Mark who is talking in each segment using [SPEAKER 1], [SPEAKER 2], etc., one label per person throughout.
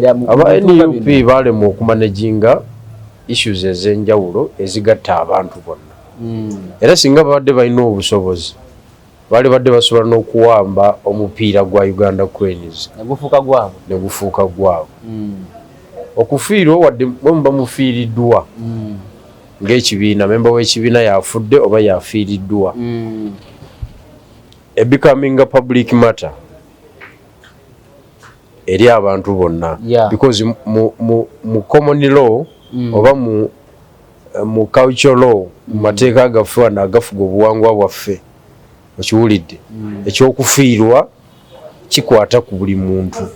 [SPEAKER 1] aba NUP bale mu kumanaginga issues ez'enjawulo ezigatta abantu bonna. Era singa babadde balina obusobozi bali badde basobola n'okuwamba omupiira gwa Uganda Cranes ne gufuuka gwabwe. Okufiirwa wadde muba mufiiriddwa ng'ekibiina, memba w'ekibiina yafudde oba yafiiriddwa. Becoming a public matter eri abantu bonna, because mu common law oba mu cultural law, mu mateeka agaffe wano agafuga obuwangwa bwaffe, okiwulidde, ekyokufiirwa kikwata ku buli muntu,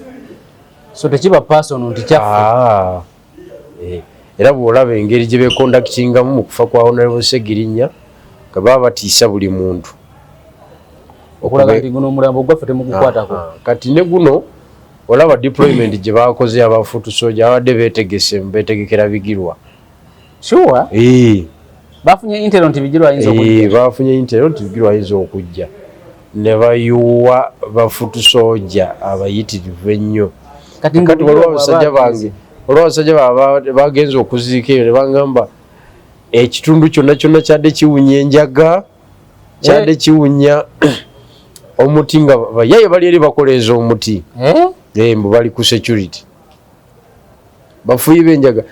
[SPEAKER 2] so tekiba personal nti kyaffe.
[SPEAKER 1] Era bw'olaba engeri gye bekondakitingamu mu kufa kwa Honorable Segirinya nga baba batiisa buli muntu
[SPEAKER 2] okulaga nti guno omulambo gwaffe temugukwatako.
[SPEAKER 1] Kati ne guno olaba deployment gye bakoze abafutu soja abadde betegekera bigirwa.
[SPEAKER 2] Sure. Bafunye intero nti bigirwa ayinza okujja.
[SPEAKER 1] Bafunye intero nti bigirwa ayinza okujja. Ne bayuwa bafutu soja abayitirivu ennyo. Kati waliwo abasajja bange, olwo abasajja bagenza okuziika eyo ne bagamba ekitundu kyonna kyonna kyadde kiwunya enjaga, kyadde kiwunya omuti nga bayaye bali eri bakoleeza omuti. Mbu bali ku security bafuyi b'enjaga.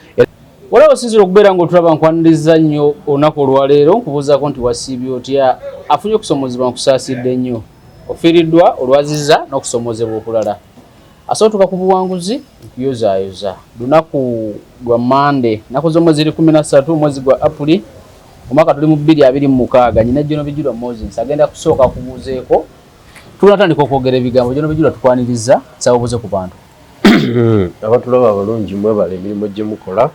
[SPEAKER 2] Waliwo osinzira okubeera ng'otulaba nkwaniriza nnyo olunaku olwaleero, nkubuuzaako nti wasiibye otya? Afunye okusomozebwa nkusaasidde nnyo, ofiiriddwa, olwaziza n'okusomozebwa okulala. Asootuka ku buwanguzi nkuyozaayoza lunaku lwa Mande, nnaku z'omwezi 13 omwezi gwa Apuli omwaka tuli mu 2026. Nyina Jono Bijirwa Moses agenda kusooka kubuuzeeko, tunatandika okwogera ebigambo. Jono Bijirwa tukwaniriza, nsaba obuuze ku bantu.
[SPEAKER 1] Abatulaba abalungi, mwebale emirimu gye mukola,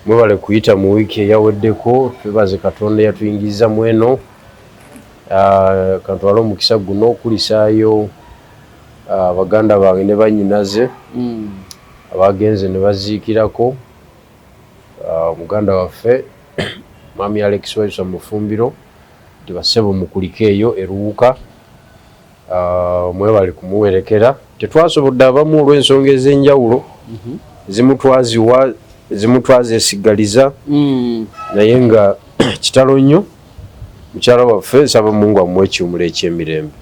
[SPEAKER 1] mwebale kuyita mu wiiki eyaweddeko, twebaze Katonda eyatuyingiriza mu eno. Kantwala omukisa guno okulisaayo abaganda bange ne bannyinaze abagenze ne baziikirako muganda waffe Mwami Alex Waisa Mufumbiro, nti basebo mukulika eyo eruwuka. Mwebale kumuwerekera. Tetwasobodde abamu olw'ensonga ez'enjawulo zimutwaza esigaliza, naye nga kitalo nnyo mukyala waffe, nsaba Mungu amuwe ekiwumulo eky'emirembe,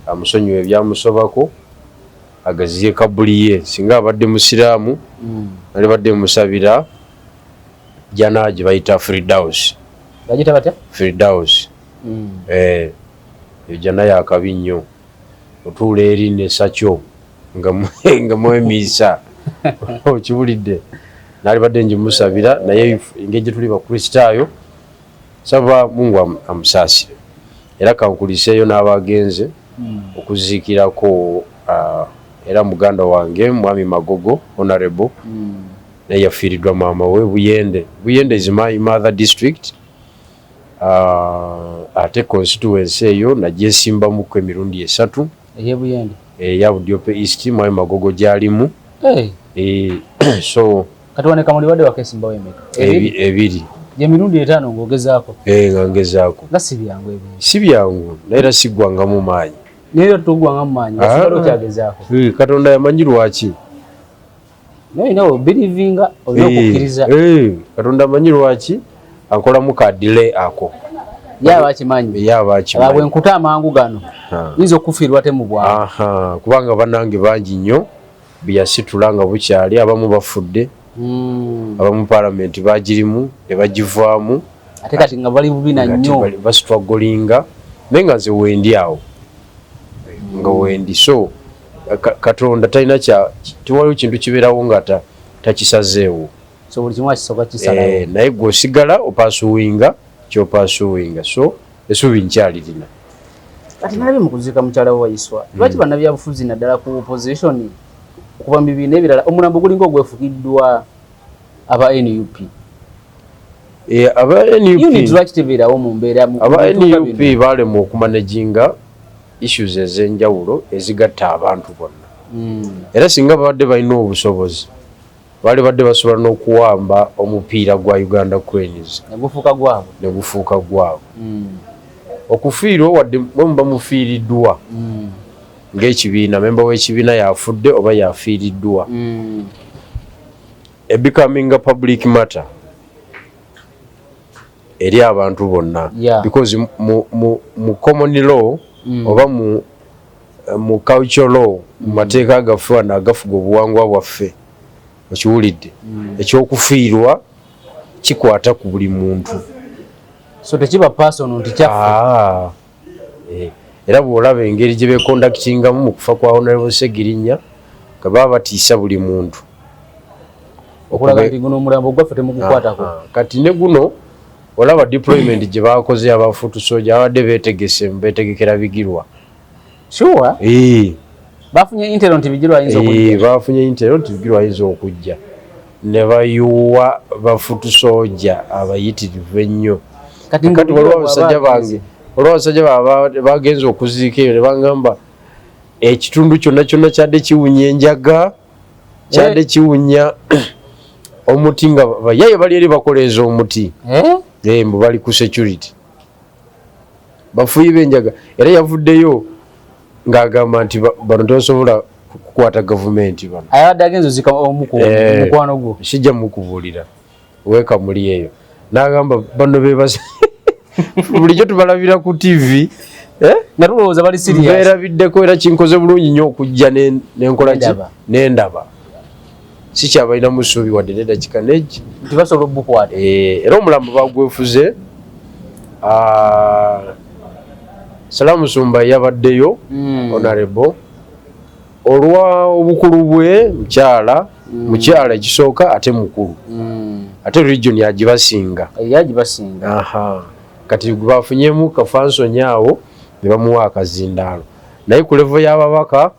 [SPEAKER 1] amusonyiwe ebyamusobako, agaziye kabuli ye. Singa abadde musiraamu nali badde musabira jana gye bayita Firdaus.
[SPEAKER 2] Bagita batya?
[SPEAKER 1] Firdaus. Jana yakabi nnyo, otuula eri nesakyo nga mwemiisa okiwulidde. Nali badde njimusabira, naye engeri gye tuli bakristaayo, saba Mungu amusaasire. Era kankuliseeyo n'abagenze okuziikirako era muganda wange Mwami Magogo Honorable, naye yafiiriddwa maama we Buyende. Buyende is my mother district. Ate constituency eyo nagyesimbamuko emirundi 3.
[SPEAKER 2] Buyende
[SPEAKER 1] ya Budyope East, Mwami Magogo gyalimu. So
[SPEAKER 2] kati waneka muli wadde wakesimbawo emeka?
[SPEAKER 1] Ebiri.
[SPEAKER 2] Gye mirundi 5 ng'ogezaako?
[SPEAKER 1] Nga ngezaako.
[SPEAKER 2] Nga si byangu ebyo? Si
[SPEAKER 1] byangu, naye era siggwangamu maanyi.
[SPEAKER 2] Naye tugwangamu maanyi, osigala okyagezaako?
[SPEAKER 1] Katonda yamanyi lwaki.
[SPEAKER 2] Naye nawe obirivinga olina okukkiriza.
[SPEAKER 1] Katonda amanyi lwaki ankolamu ka delay ako.
[SPEAKER 2] Yaba akimanyi. Bwe nkuta amangu gano yinza okufiirwa temu bwangu.
[SPEAKER 1] Kubanga bannange bangi nnyo byasitula nga bukyali, abamu bafudde, abamu palamenti bagirimu ne bagivaamu,
[SPEAKER 2] ate kati nga bali bubina nnyo
[SPEAKER 1] basitwagolinga, naye nga nze wendi awo nga wendi. So Katonda talina tiwaliwo kintu kibeerawo nga takisazeewo.
[SPEAKER 2] So buli kimu akisooka kisalawo.
[SPEAKER 1] Naye gweosigala opaasuwinga kyopasuwinga. So essuubi nkyalirina.
[SPEAKER 2] Kati nalabye mu kuziika mukyala Waiswa, lwaki bannabyabufuzi naddala ku opposition okuva mu bibiina ebirala omulambo gulinga ogwefugiddwa aba NUP?
[SPEAKER 1] Aba NUP
[SPEAKER 2] lwaki tebeerawo mu mbeera
[SPEAKER 1] aba NUP balema okumanaginga issues ez'enjawulo ezigatta abantu bonna. Era singa babadde balina obusobozi bali badde basobola n'okuwamba omupiira gwa Uganda Cranes ne gufuuka gwabwe. Okufiirwa wadde muba mufiiriddwa ng'ekibiina memba w'ekibiina yafudde oba yafiiriddwa. A becoming a public matter eri abantu bonna. Because mu common law oba mu culture law mu mateeka agaffe wano agafuga obuwangwa bwaffe okiwulidde ekyokufiirwa kikwata ku buli muntu.
[SPEAKER 2] So tekiba personal nti kyaffe.
[SPEAKER 1] Era bw'olaba engeri gye bekondakitingamu mu kufa kwa Honorable Segirinya nga baba batiisa buli muntu
[SPEAKER 2] okulaga nti guno omulambo gwaffe temugukwatako.
[SPEAKER 1] Kati ne guno olaba deployment gye bakoze abafutu soja abadde beetegekera bigirwa.
[SPEAKER 2] Sure. Bafunye intero nti bigirwa ayinza okujja.
[SPEAKER 1] Bafunye intero nti bigirwa ayinza okujja. Ne bayuwa bafutu soja abayitirivu ennyo. Kati waliwo abasajja bange bagenza okuziika eyo ne bangamba ekitundu kyonna kyadde kiwunya enjaga kyadde kiwunya omuti nga bayaye bali eri bakoleeza omuti. Mbu bali ku security bafuyi b'enjaga era yavuddeyo ng'agamba nti bano tebasobola kukwata gavumenti bano.
[SPEAKER 2] Ayabadde agenza ozika omukwano gwo.
[SPEAKER 1] Sijja mukubuulira weeka muli eyo n'agamba bano beebase bulijjo tubalabira ku TV
[SPEAKER 2] nga tulowooza bali serious.
[SPEAKER 1] Beerabiddeko era kinkoze bulungi nnyo okujja n'enkola ki n'endaba. Si kyabalina mu ssuubi wadde n'eddakika n'egi
[SPEAKER 2] nti basobola obukwata.
[SPEAKER 1] Era omulambo bagwefuze. Salaamu Sumba yabaddeyo Honorable olwa obukulu bwe mukyala ekisooka ate mukulu ate region yagibasinga. Kati bafunyemu kafansoni awo ne bamuwa akazindaalo naye ku level y'ababaka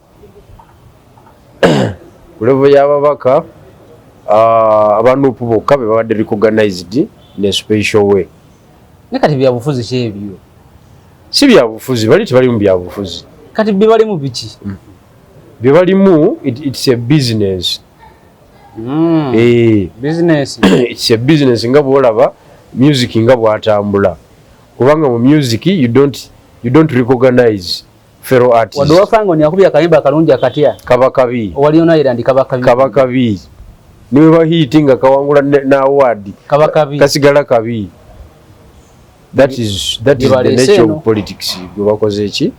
[SPEAKER 1] abanuupu bokka be babadde recognized ne special way.
[SPEAKER 2] Ne kati byabufuzi ki ebyo?
[SPEAKER 1] Si byabufuzi bali tebali mu byabufuzi.
[SPEAKER 2] Kati bye bali mu biki?
[SPEAKER 1] Bye bali mu it's a business.
[SPEAKER 2] Business.
[SPEAKER 1] It's a business nga bwolaba music nga bwatambula. Kubanga mu music you don't recognize fellow artists.
[SPEAKER 2] Wado wafango ni akubya kayimba kalungi akatya.
[SPEAKER 1] Kabakabi.
[SPEAKER 2] Wali ono Island kabakabi.
[SPEAKER 1] Kabakabi. Niwe bahitinga kawangula na award.
[SPEAKER 2] Kabakabi.
[SPEAKER 1] Kasigala kabi. That is the nature of politics. Gwakoze eki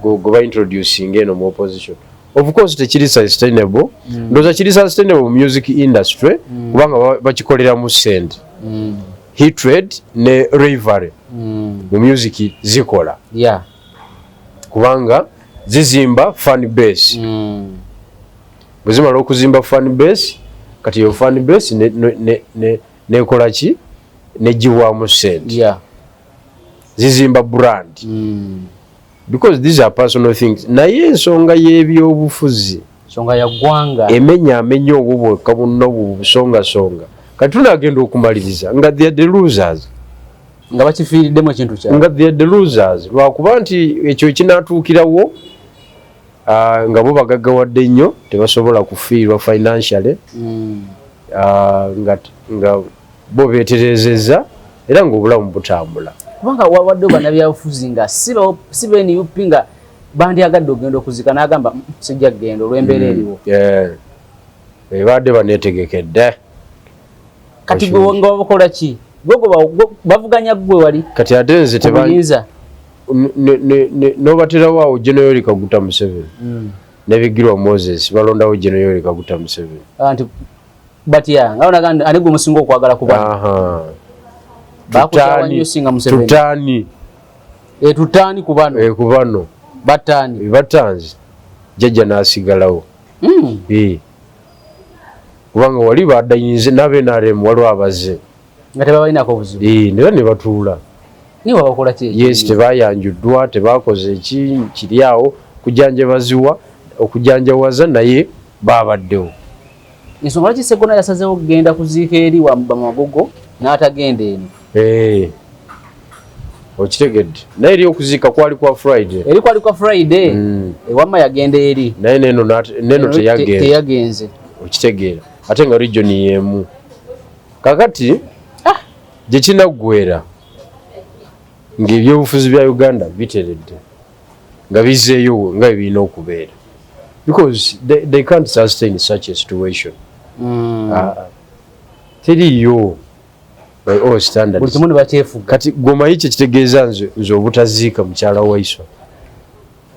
[SPEAKER 1] go introducing eno mu opposition. Of course tekiri sustainable. Ndoza kiri sustainable music industry kubanga bakikolera mu send. Hatred ne rivalry mu music zikola. Kubanga zizimba fan base. Buzimala okuzimba fan base kati yo fan base ne kola ki ne jiwa mu send. Zizimba brand. Because these are personal things. Naye ensonga y'ebyobufuzi
[SPEAKER 2] nsonga ya gwanga
[SPEAKER 1] emenya obubwo kabuno busonga kati tunagenda okumaliriza nga they are the losers
[SPEAKER 2] nga bakifiiriddemu ekintu kyabwe
[SPEAKER 1] nga they are the losers lwakuba nti ekyo ekinatuukirawo nga bo bagaggawadde nnyo tebasobola kufiirwa financially nga bo beeterezeza era ng'obulamu butambula
[SPEAKER 2] kubanga wawadde bannabyabufuzi nga si beNUP nga bandyagadde ogenda okuzika n'agamba sijja kgenda olw'embeera eriwo
[SPEAKER 1] badde baneetegekedde
[SPEAKER 2] kati gwe nga bakola ki bavuganya gwe wali
[SPEAKER 1] kati ate nze
[SPEAKER 2] tebanyinza
[SPEAKER 1] n'obaterawo awo General Yoweri Kaguta Museveni ne Bigirwa Moses balondawo General Yoweri Kaguta Museveni
[SPEAKER 2] anti batya nga onaga ani gwe musinga okwagala kuba tutani
[SPEAKER 1] kubano batanzi jjajja n'asigalawo kubanga wali badayinze n'abenaremu waliwo abaze
[SPEAKER 2] nga tebabalinako buzibu
[SPEAKER 1] era ne batuula
[SPEAKER 2] niwe bakola ki
[SPEAKER 1] yes tebayanjuddwa tebakoze kiri awo okujanjawaza naye babaddewo
[SPEAKER 2] ensonga lwaki Sseggona yasazeewo kugenda kuziika eri Bamagogo n'atagenda eno
[SPEAKER 1] okitegedde naye eri okuziika kwali kwa Friday
[SPEAKER 2] ewamma yagenda eri
[SPEAKER 1] naye neno
[SPEAKER 2] teyagenze
[SPEAKER 1] okitegeera ate nga region y'emu kakati gye kinaggweera ng'ebyobufuzi bya Uganda biteredde nga bizeeyo nga ebirina okubeera, because they can't sustain such a situation. Teriyo by all standards. Kati gomanyi kye kitegeeza nze obutaziika mukyala waiswa,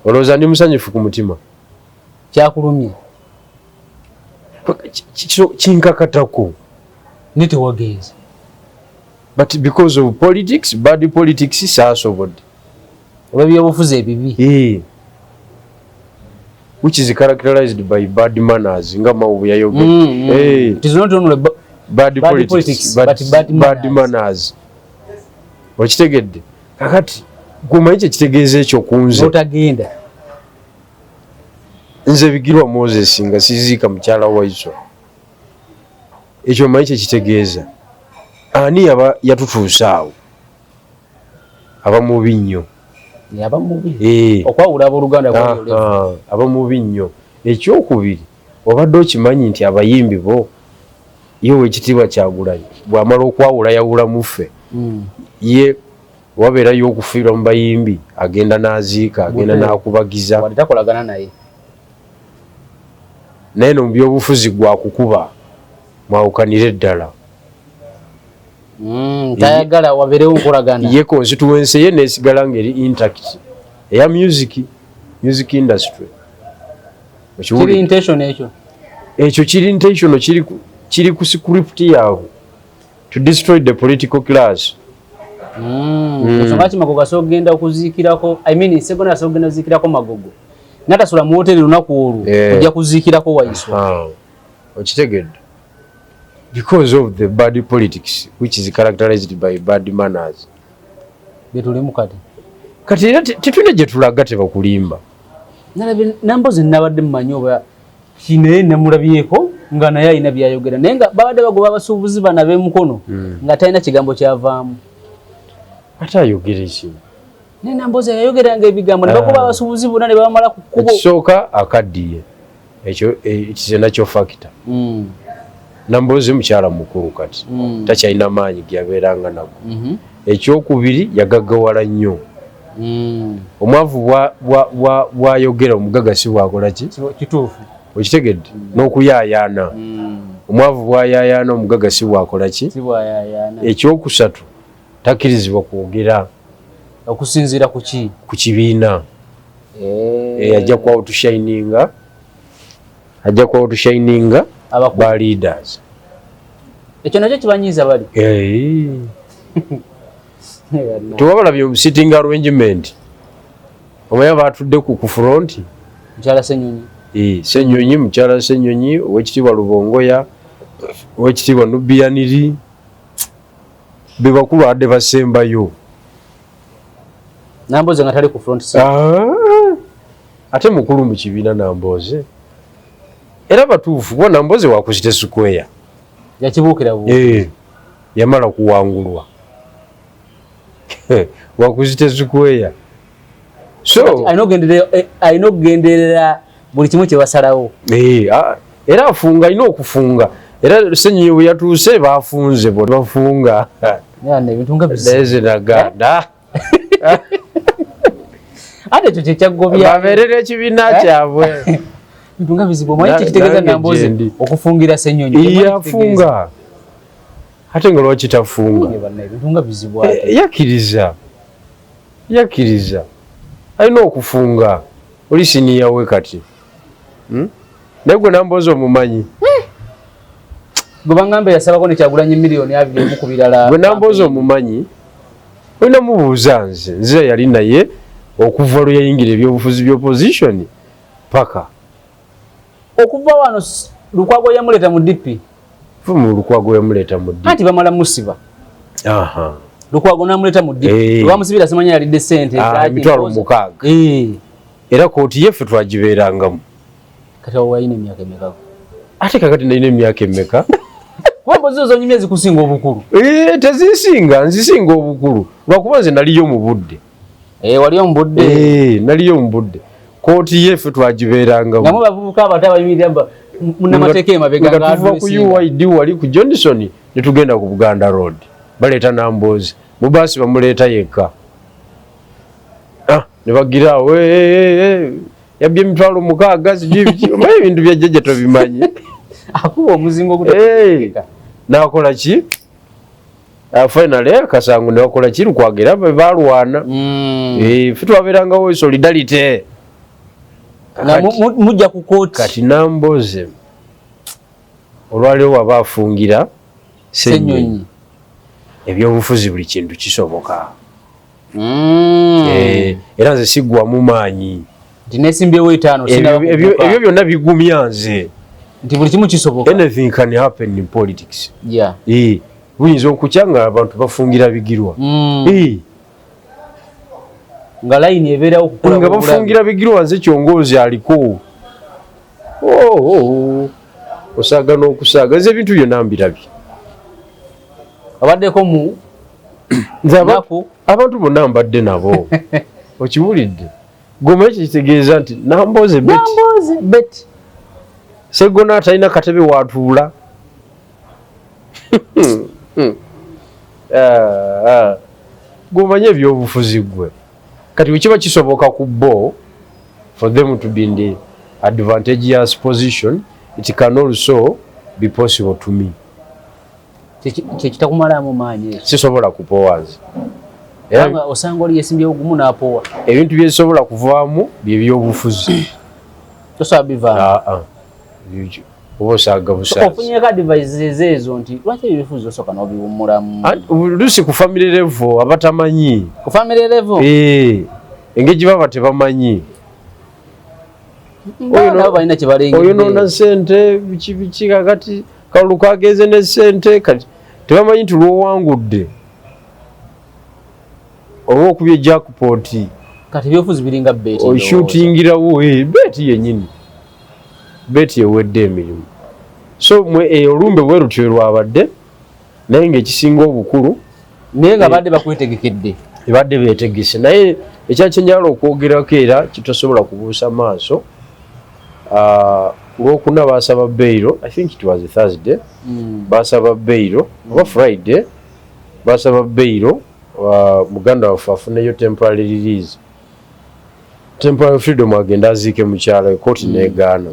[SPEAKER 1] olowooza ndi musanyufu ku mutima?
[SPEAKER 2] Kyakulumye
[SPEAKER 1] kinkakatako
[SPEAKER 2] nite wagenze,
[SPEAKER 1] but because of politics, bad politics, saasobodde
[SPEAKER 2] olw'ebyobufuzi ebibi,
[SPEAKER 1] which is characterized by bad manners, nga Mawubu yayogera.
[SPEAKER 2] It is not only
[SPEAKER 1] bad politics, but bad manners. Okitegedde? Kakati gomanyi kye kitegeeza ekyo ku nze
[SPEAKER 2] otagenda,
[SPEAKER 1] nze Bigirwa Moses nga siziika mukyala waiswa, ekyo manyi kye kitegeeza? Ani aba yatutuusa awo? Aba mubi nnyo.
[SPEAKER 2] Aba mubi okwawula abooluganda
[SPEAKER 1] aba mubi nnyo. Ekyokubiri, obadde okimanyi nti abayimbi bo ye Oweekitiibwa Kyagulanyi bw'amala okwawula yawula muffe, ye wabeerayo okufiirwa mu bayimbi, agenda n'aziika, agenda n'akubagiza,
[SPEAKER 2] wadde takolagana naye.
[SPEAKER 1] naye no mu byobufuzi gwakukuba mwawukanire ddala.
[SPEAKER 2] Tayagala wabeerewo nkolagana.
[SPEAKER 1] Ye constituency ye neesigala ngeri intact eya music industry.
[SPEAKER 2] Kiri intention ekyo?
[SPEAKER 1] Ekyo kiri intention, kiri ku script yaabwe to destroy the political class.
[SPEAKER 2] Ensonga ki Magogo asobola okugenda okuziikirako, I mean Sseggona asobola okugenda okuziikirako Magogo n'atasula mu hoteri lunaku olwo kujja kuziikirako Waiswa.
[SPEAKER 1] Okitegedde? Because of the bad politics which is characterized by bad manners.
[SPEAKER 2] Betulimu
[SPEAKER 1] kati era tetulina gye tulaga tebakulimba.
[SPEAKER 2] Nambozi nabadde mmanyi oba kinaye namulabyeko nga naye alina byayogera, naye nga babadde bagoba abasuubuzi bana b'emukono nga talina kigambo kyavaamu.
[SPEAKER 1] Ate ayogera ekimu.
[SPEAKER 2] Naye Nambozi yayogeranga ebigambo ne bagoba abasuubuzi bonna ne bamala ku kkubo.
[SPEAKER 1] Ekisooka akaddiye ekyo kize nakyo factor. Nambozi mukyala mukulu kati takyalina maanyi gyabeeranga nago. Ekyokubiri yagaggawala nnyo. Omwavu bwayogera omugaga si bwakola ki?
[SPEAKER 2] Kituufu.
[SPEAKER 1] Okitegedde? N'okuyaayaana. Omwavu bwayaayaana omugaga si bwakola ki?
[SPEAKER 2] Si bwayaayaana.
[SPEAKER 1] Ekyokusatu takkirizibwa kwogera.
[SPEAKER 2] Okusinziira ku ki?
[SPEAKER 1] Ku kibiina. Ajja kwa outshininga. Ajja kwa outshininga ba leaders.
[SPEAKER 2] Ekyo nakyo kibanyiiza bali.
[SPEAKER 1] Tuwabalabye sitting arrangement. Omanyi batudde ku front.
[SPEAKER 2] Mukyala Ssenyonyi.
[SPEAKER 1] Ssenyonyi, mukyala Ssenyonyi, Oweekitiibwa Lubongoya, Oweekitiibwa Nubiyaniri, be bakulu adde basembayo.
[SPEAKER 2] Nambozi nga tali ku front
[SPEAKER 1] ate mukulu mu kibiina Nambozi. Era batuufu kuba Nambozi wakuzite square.
[SPEAKER 2] Yakibuukira buukira.
[SPEAKER 1] Yamala kuwangulwa. Wakuzite square. So
[SPEAKER 2] alina okugenderera buli kimu kye basalawo.
[SPEAKER 1] Era afunga, alina okufunga. Era Ssenyonyi bwe yatuuse baafunze bo bafunga.
[SPEAKER 2] Ebintu nga
[SPEAKER 1] bizibu naganda.
[SPEAKER 2] Ate ekyo kyekyagobya.
[SPEAKER 1] Babeerera ekibiina kyabwe.
[SPEAKER 2] Ebintu nga bizibu. Omanyi kitegeeza Nambozi okufungira Ssenyonyi.
[SPEAKER 1] Yafunga. Ate nga lwaki tafunga?
[SPEAKER 2] Ebintu nga bizibu ate.
[SPEAKER 1] Yakkiriza. Alina okufunga. Oli siniya we kati. Naye gwe Nambozi omumanyi.
[SPEAKER 2] Gwe bangamba yasabako ne Kyagulanyi miliyoni 2 ku birala.
[SPEAKER 1] Gwe Nambozi omumanyi. Olina mubuuza nze yali naye okuva lwe yayingira ebyobufuzi by'opposition paka.
[SPEAKER 2] Okuva wano Lukwago yamuleeta mu DP.
[SPEAKER 1] Mu Lukwago yamuleeta mu DP.
[SPEAKER 2] Ati bamala musiba. Lukwago namuleeta mu DP. Lwamusibira simanyi yalidde ssente.
[SPEAKER 1] Emitwalo 600. Era kooti yeffe twagibeerangamu.
[SPEAKER 2] Kati awo wayina emyaka emeka?
[SPEAKER 1] Ate kakati nalina emyaka emeka?
[SPEAKER 2] Wambozi zo nyimye zikusinga obukulu.
[SPEAKER 1] Tezisinga, nzisinga obukulu. Lwakuba nze naliyo mu budde.
[SPEAKER 2] Waliyo mu budde.
[SPEAKER 1] Naliyo mu budde. Kooti yeffe twagibeerangamu.
[SPEAKER 2] Namwe bavubuka abato abayimirira munnamateeka emabega nga
[SPEAKER 1] tuva ku UID wali ku Johnson ne tugenda ku Buganda Road. Baleeta Nambozi. Mu baasi bamuleeta yekka. ne bagira yabbye emitwalo 6 sijui omanyi ebintu bya jjajja tobimanyi
[SPEAKER 2] akuba omuzingo
[SPEAKER 1] nakola ki finally Kasangu ne bakola ki Lukwago balwana ffe twabeerangawo solidarity
[SPEAKER 2] mujja ku kooti
[SPEAKER 1] kati Namboze olwaliwo waba afungira Ssenyonyi ebyobufuzi buli kintu kisoboka era nze siggwamu maanyi
[SPEAKER 2] nti nesimbyewo 5
[SPEAKER 1] ebyo byonna bigumya nze
[SPEAKER 2] nti buli kimu kisoboka
[SPEAKER 1] anything can happen in politics buyinza okukya nga abantu bafungira bigirwa
[SPEAKER 2] nga layini ebeerawo okukola
[SPEAKER 1] nga bafungira bigirwa nze kyongoozi aliko osaaga n'okusaaga nze ebintu byonna mbirabye
[SPEAKER 2] abaddeko mu
[SPEAKER 1] nze abantu bonna mbadde nabo okiwulidde goma ekyo kitegeeza nti Namboze beti Segona atalina katebe watuula gomanye ebyobufuzi gwe kati wekiba kisoboka ku bo for them to be in the advantageous position it can also be possible to me
[SPEAKER 2] kyekitakumalamu maanyi
[SPEAKER 1] sisobola kupowazi
[SPEAKER 2] era osanga oli yesimbyewo gumu n'apowa
[SPEAKER 1] ebintu byesobola kuvaamu byebyobufuzi
[SPEAKER 2] tosobola bivaamu
[SPEAKER 1] oba osaaga busaasi
[SPEAKER 2] ofunyeko advices ezo nti lwaki ebifuzi osooka n'obiwummulamu
[SPEAKER 1] lusi ku family level abatamanyi
[SPEAKER 2] ku family level
[SPEAKER 1] engeri gye baba tebamanyi
[SPEAKER 2] nabo balina kye balengedde
[SPEAKER 1] oyonoona ssente biki kakati kalulu kageze ne ssente kati tebamanyi nti lwowangudde oba okubye jackpot
[SPEAKER 2] kati ebyobufuzi biringa beti
[SPEAKER 1] oshutingirawo beti yennyini beti ewedde emirimu so olumbe bwe lutyo lwabadde naye ng'ekisinga obukulu
[SPEAKER 2] naye nga badde bakwetegekedde
[SPEAKER 1] ebadde beetegese naye ekyakyenjala okwogerako era kitasobola kubuusa maaso Lwokuna basaba bailo, I think it was a Thursday, basaba bailo, oba Friday, basaba bailo, muganda wafafuneyo temporary release. Temporary freedom agenda azike mukyalo court negana.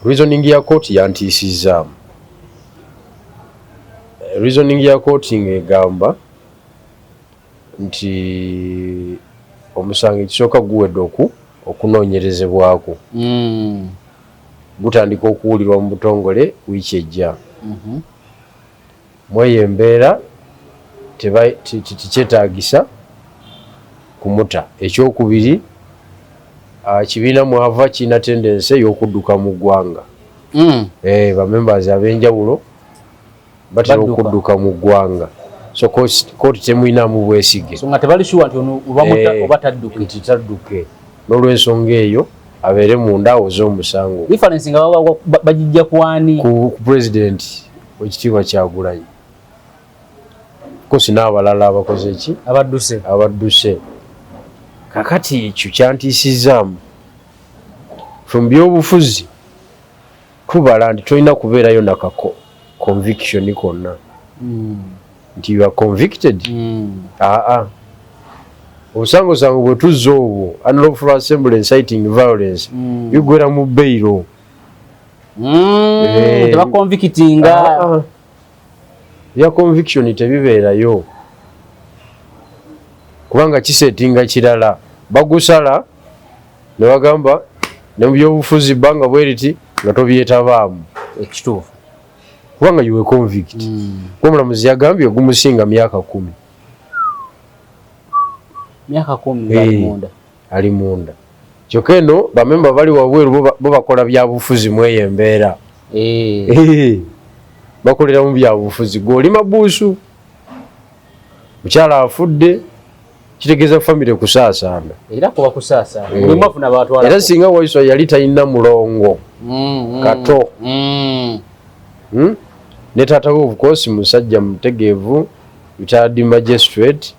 [SPEAKER 1] Reasoning ya court yantisiza. Reasoning ya court ngegamba nti omusango kisoka guwedoku okunoonyerezebwako. Gutandika okuwulirwa mu butongole wiiki ejja. Mweyo embeera tikyetaagisa kumuta. Ekyokubiri kibiina mwava kirina tendensi ey'okudduka mu ggwanga. Bamembers ab'enjawulo batera okudduka mu ggwanga. So kooti temuyinamu bwesige.
[SPEAKER 2] So nga tebali sure nti oba tadduke.
[SPEAKER 1] Nti tadduke. N'olw'ensonga eyo abeere munda awoze omusango.
[SPEAKER 2] Difference nga bagijja kwani?
[SPEAKER 1] Ku president Ekitiibwa Kyagulanyi. Kosi n'abalala abakoze ki? Abadduse. Kakati ekyo kyantiisizaamu. From byobufuzi kubala nti tolina kubeerayo nakako conviction konna. Nti you are convicted. Obusango bwe tuzza obwo unlawful assembly inciting violence bigwera mu bailo.
[SPEAKER 2] Tebakonvikitinga.
[SPEAKER 1] Ya conviction tebibeerayo kubanga kisetinga kirala bagusala ne bagamba ne mu byobufuzi banga bweriti nga tobyetabaamu
[SPEAKER 2] ekituufu
[SPEAKER 1] kubanga you were convict. Omulamuzi yagambye ogumusinga myaka 10.
[SPEAKER 2] Myaka 10
[SPEAKER 1] ali munda. Kyokka eno bamemba bali wabweru bo bakola byabufuzi mweyo embeera. Bakolera mu byabufuzi goli mabuusu. Mukyala afudde kitegeeza family kusaasaana.
[SPEAKER 2] Era kuba kusaasaana. Buli mafuna batwala.
[SPEAKER 1] Era singa Waiswa yali talina mulongo. Kato. Ne taata we of course musajja mutegeevu retired magistrate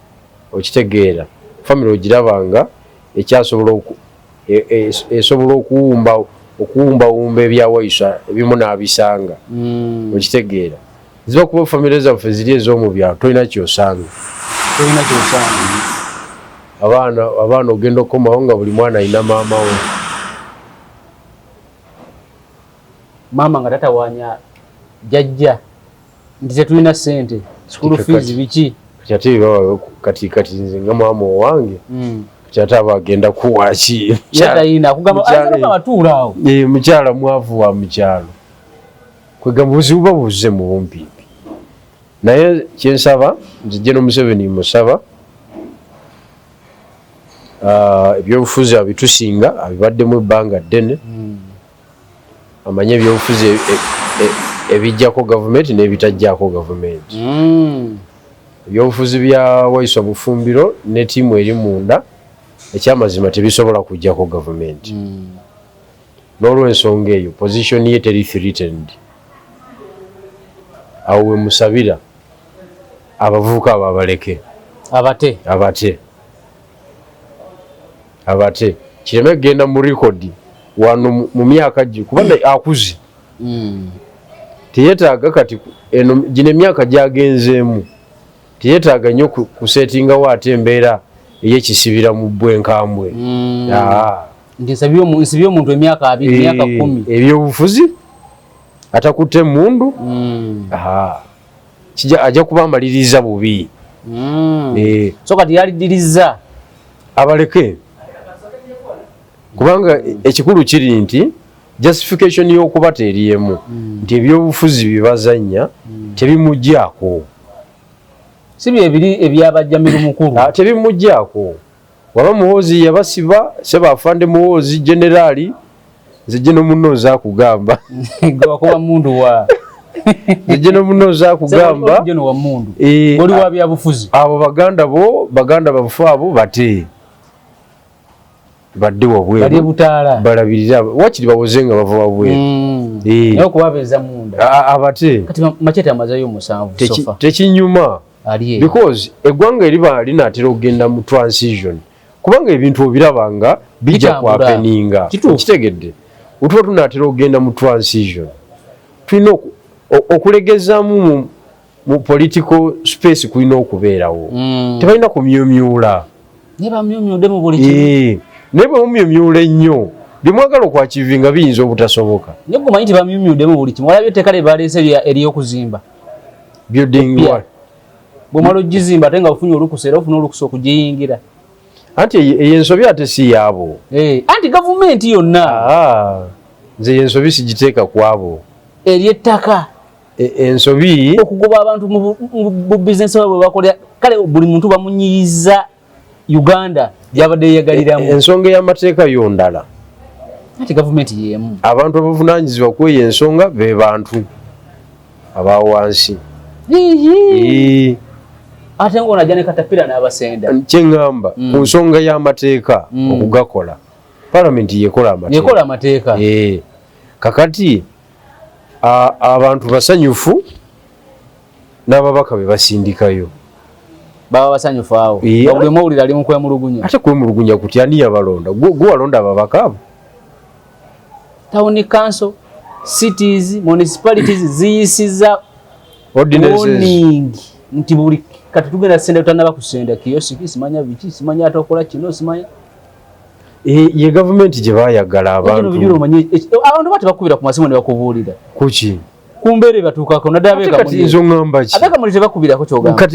[SPEAKER 1] okitegeera. Family ogirabanga ekyasobola esobola okuwumba ebya Waiswa ebimu n'abisanga. Okitegeera. Ziba kuba family zaffe ziri ez'omu byalo tolina kyosanga. abaana ogenda okomawo nga buli mwana alina maama we.
[SPEAKER 2] Maama nga tatawanya jajja nti tetulina ssente school fees biki
[SPEAKER 1] kati nze nga maama owange kati aba agenda kuwaki
[SPEAKER 2] yatayina kugamba batuula awo
[SPEAKER 1] mukyala mwavu wa mukyalo kwegamba buzibu babuze mu bumpiipi naye kyensaba nze General Museveni musaba ebyobufuzi abitusinga abibaddemu ebbanga ddene amanye ebyobufuzi ebijjako gavumenti n'ebitajjako gavumenti. Ebyobufuzi bya Waiswa Bufumbiro ne ttiimu eri munda ekyamazima tebisobola kujjako gavumenti. N'olw'ensonga eyo position ye teri threatened. Awo we musabira abavubuka abo abaleke abate kireme kugenda mu rekodi wano mu myaka gye kubanga akuze teyetaaga kati eno gino emyaka gyagenzeemu teyetaaga nnyo kusetingawo ate embeera ey'ekisibira mu bwenkambwe
[SPEAKER 2] nsibye omuntu emyaka 2 emyaka 10
[SPEAKER 1] ebyobufuzi atakutte mundu ajja kuba amaliriza bubi
[SPEAKER 2] so kati yalidiriza
[SPEAKER 1] abaleke kubanga ekikulu kiri nti justification y'okuba teriyemu nti ebyobufuzi bibazanya tebimujjaako
[SPEAKER 2] si byebiri ebyabajjamiru mukulu
[SPEAKER 1] tebimujjaako waba muhoozi yabasiba Ssebaafande muhoozi generali nze General Munnoozi akugamba
[SPEAKER 2] gwakuba mundu wa
[SPEAKER 1] nze General Munnoozi akugamba
[SPEAKER 2] oli wa byabufuzi
[SPEAKER 1] abo baganda babufu abo bate badde wabweru balabirira wakiri bawoze nga bava wabweru
[SPEAKER 2] okubabeeza munda
[SPEAKER 1] abate
[SPEAKER 2] kati Machete amazayo 7 sofa
[SPEAKER 1] tekinyuma because eggwanga eriba linaatera okugenda mu transition kubanga ebintu obirabanga bijja kwapeninga kitegedde utuba tunaatera okugenda mu transition tulina okulegezaamu mu political space kulina okubeerawo tebalina kumyumyula naye bwe mumyumyula ennyo byemwagala okwakivinga biyinza obutasoboka
[SPEAKER 2] naye gumanyi nti bamyumyuddemu buli kimu walabye etteeka lye baleese ery'okuzimba
[SPEAKER 1] building what
[SPEAKER 2] bwomala ogizimba ate nga ofunye olukusa era ofuna olukusa okugiyingira
[SPEAKER 1] anti eyensobi ate si yaabo
[SPEAKER 2] anti gavumenti yonna
[SPEAKER 1] nze yensobi sigiteeka kwabo
[SPEAKER 2] ery'ettaka
[SPEAKER 1] ensobi
[SPEAKER 2] okugoba abantu mu bizinesi bwe bakolera kale buli muntu bamunyiyiza Uganda yabadde yeyagaliramu
[SPEAKER 1] ensonga y'amateeka yondala
[SPEAKER 2] ati gavumenti yemu
[SPEAKER 1] abantu abavunaanyizibwa ku eyo ensonga be bantu abawansi
[SPEAKER 2] ate ng'onajja ne katapira n'abasenda
[SPEAKER 1] kyeŋŋamba ku nsonga y'amateeka okugakola palamenti yekola
[SPEAKER 2] amateeka
[SPEAKER 1] kakati abantu basanyufu n'ababaka be basindikayo
[SPEAKER 2] baba basanyufu awo buli mawulire ali mu kwemulugunya
[SPEAKER 1] ate kwemulugunya kuti ani yabalonda gwe walonda ababaka abo
[SPEAKER 2] town council cities municipalities ziyisiza warning nti buli kati tugenda senda tutanaba kusenda kiyosiki simanya biki simanya atokola kino simanya
[SPEAKER 1] ye government gye bayagala abantu
[SPEAKER 2] bati bakubira ku masimu ne bakubuulira
[SPEAKER 1] kuki
[SPEAKER 2] kumbere batuukako nadabeka
[SPEAKER 1] kati nzo ngamba ki
[SPEAKER 2] abeka muri tebakubirako kyogamba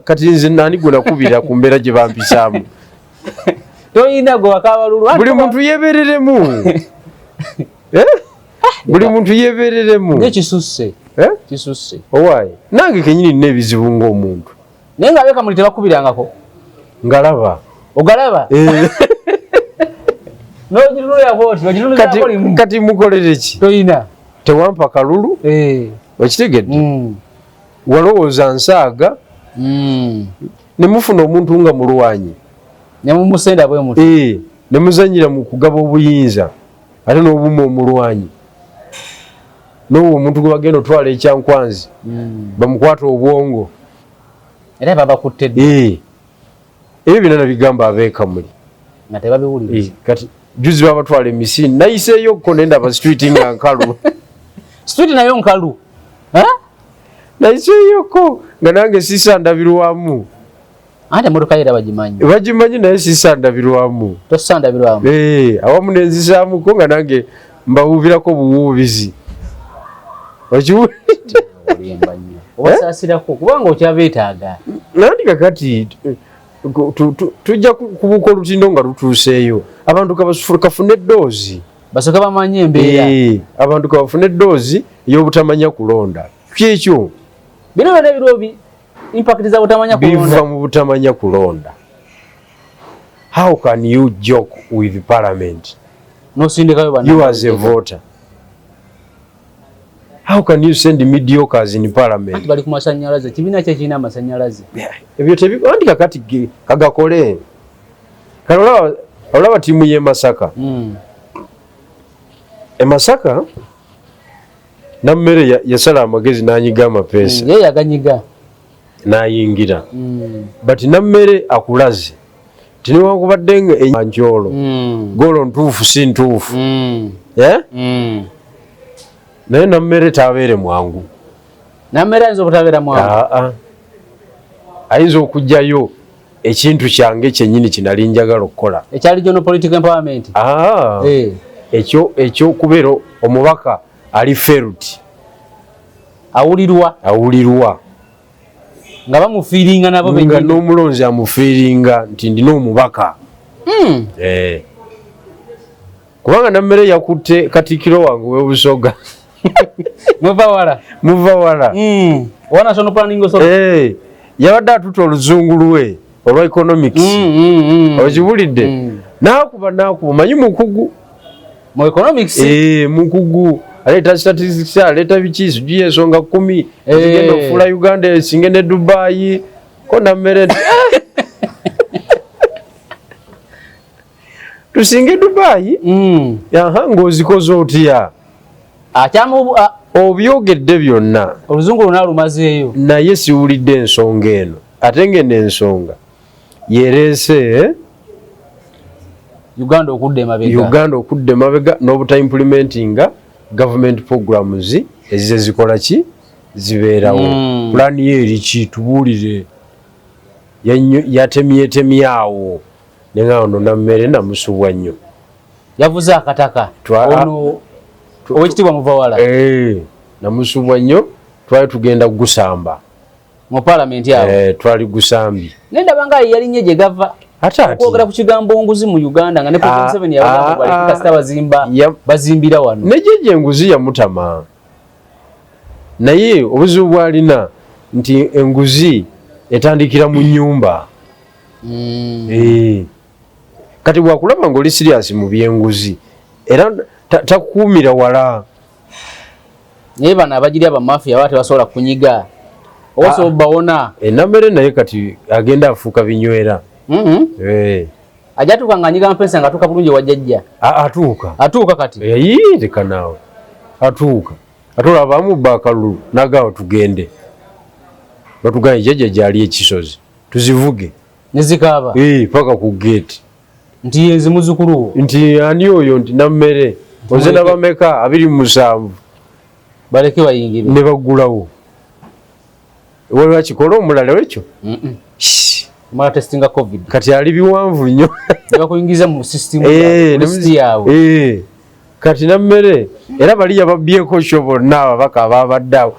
[SPEAKER 1] kati nze nani gwe nakubira ku mbeera gye bampisaamu
[SPEAKER 2] toyina gwe wakabalulu
[SPEAKER 1] buli muntu yebereremu buli muntu yebereremu
[SPEAKER 2] nekisusse kisusse
[SPEAKER 1] owaayi nange kenyini nina ebizibu ng'omuntu
[SPEAKER 2] naye nga abeka muri tebakubirangako
[SPEAKER 1] ngalaba
[SPEAKER 2] ogalaba
[SPEAKER 1] kati mukolere ki
[SPEAKER 2] toyina
[SPEAKER 1] tewampa kalulu okitegedde walowooza nsaaga nemufuna omuntu nga mulwanyi
[SPEAKER 2] nemumusenda bwe mutu
[SPEAKER 1] nemuzanyira mu kugaba obuyinza ate n'obuma omulwanyi n'owo omuntu gwe bagenda otwala ekyankwanzi bamukwata obwongo
[SPEAKER 2] era babakutte
[SPEAKER 1] ebyo byonna nabigamba abeekamuli
[SPEAKER 2] nga tebabiwulira
[SPEAKER 1] kati juzi babatwala emisini nayiseeyokko nendaba street nga nkalu
[SPEAKER 2] street nayo nkalu
[SPEAKER 1] nayiseeyokko nga nange sisandabirwamu
[SPEAKER 2] ate motoka yera
[SPEAKER 1] bagimanyi naye sisandabirwamu
[SPEAKER 2] tosandabirwamu
[SPEAKER 1] awamu nenzisaamuko nga nange mbawuubirako buwuubizi okiwulidde
[SPEAKER 2] obasaasirako kubanga okyabeetaaga
[SPEAKER 1] nandi kakati tujja kubuuka olutindo nga lutuuseeyo abantu kafune eddoozi
[SPEAKER 2] basooka bamanye embeera
[SPEAKER 1] abantu kabafune eddoozi ey'obutamanya kulonda kyekyo
[SPEAKER 2] bino byonna ebiro impact za butamanya kulonda
[SPEAKER 1] biva mu butamanya kulonda. How can you joke with parliament? You as a voter. How can you send mediocres in parliament?
[SPEAKER 2] Bali ku masanyalaze kibina kye kina masanyalaze
[SPEAKER 1] ebyo tebandi kakati kagakole kalola olaba timu ye Masaka Masaka nammere yasala amagezi nanyiga amapesa
[SPEAKER 2] ye yaganyiga
[SPEAKER 1] nayingira but nammere akulaze tiniwakubadde nga enjolo golo ntuufu si ntuufu naye nammere tabeere mwangu
[SPEAKER 2] nammere ayinza obutabeera mwangu
[SPEAKER 1] ayinza okujjayo ekintu kyange kyennyini kinali njagala okukola
[SPEAKER 2] ekyali jono political empowerment
[SPEAKER 1] ekyokubeera omubaka ali felt awulirwa
[SPEAKER 2] nga bamufiiringa nabo
[SPEAKER 1] nga n'omulonzi amufiiringa nti ndina omubaka kubanga nammere yakutte Katikkiro wange w'Obusoga muva wala yabadde atuta oluzungu lwe olwa economics okibulidde nakuba manyi mukugu mukugu aleeta statistics aleeta biki sijui ensonga 10 zigenda okufuula Uganda esinge ne Dubai ko nammere tusinge Dubai ng'ozikoze otya obyogedde byonna
[SPEAKER 2] oluzungu luna lumazeeyo
[SPEAKER 1] naye siwulidde ensonga eno ate ngeno ensonga yereese
[SPEAKER 2] Uganda okudde
[SPEAKER 1] emabega n'obuta implementinga government programs ezize zikola ki zibeerawo pulaani ye eriki tubuulire yatemyetemyawo nenga ono nammere namusubwa nnyo
[SPEAKER 2] yavuze akataka ono owekitiibwa Muvawala
[SPEAKER 1] namusubwa nnyo twali tugenda kugusamba
[SPEAKER 2] mu palamenti awo
[SPEAKER 1] twali gusambi
[SPEAKER 2] nendaba nga yalinye gye gava okwogera ku kigambo nguzi mu Uganda nga ne President Museveni yabagamba bali kasita bazimbira wano
[SPEAKER 1] nejeje enguzi yamutama naye obuzibu bwalina nti enguzi etandikira mu nnyumba kati bwakulaba ng'oli serious mu byenguzi era takuumira wala
[SPEAKER 2] naye bano abagiri abamafiya baba tebasobola kunyiga obasobola bawona
[SPEAKER 1] enammere naye kati agenda afuuka binywera
[SPEAKER 2] ajatuuka ng'anyiga mpesa ng'atuuka bulungi wajjajja atuuka kati
[SPEAKER 1] leka naawe atuuka ate olabaamu baakalulu nagaawo tugende batuganye jjajja gyali ekisozi tuzivuge
[SPEAKER 2] nezikaaba
[SPEAKER 1] paka ku geeti
[SPEAKER 2] nti yenzi muzukulu
[SPEAKER 1] nti ani oyo nti nammere oze nabameka 27
[SPEAKER 2] baleke bayingire
[SPEAKER 1] ne bagulawo waliwo kikola omulala wekyo
[SPEAKER 2] mala testinga covid
[SPEAKER 1] kati ali biwanvu nnyo
[SPEAKER 2] bakuyingiza mu system yaabwe
[SPEAKER 1] kati nammere era bali yababyeko kyo bonna ababaka ababaddeawo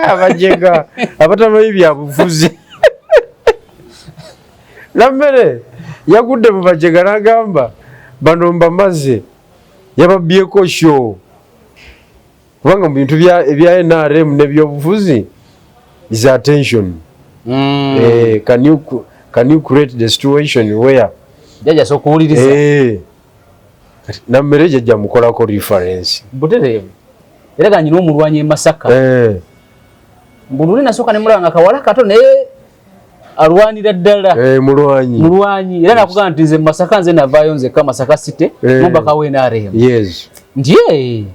[SPEAKER 1] abajega abatamanyi byabufuzi nammere yagudde mu bajega n'agamba bano mbamaze yababyeko kyo kubanga mu bintu ebya NRM n'ebyobufuzi is attention. Can you create the situation where
[SPEAKER 2] jaja so kuwuliriza
[SPEAKER 1] nammere jajja mukolako reference
[SPEAKER 2] butereevu era ganyina omulwanyi e Masaka mbululi nasooka ne mulanga kawala kato naye alwanira ddala mulwanyi era nakugamba nti nze Masaka nze navaayo nzekka Masaka City mumbaka w'NRM nti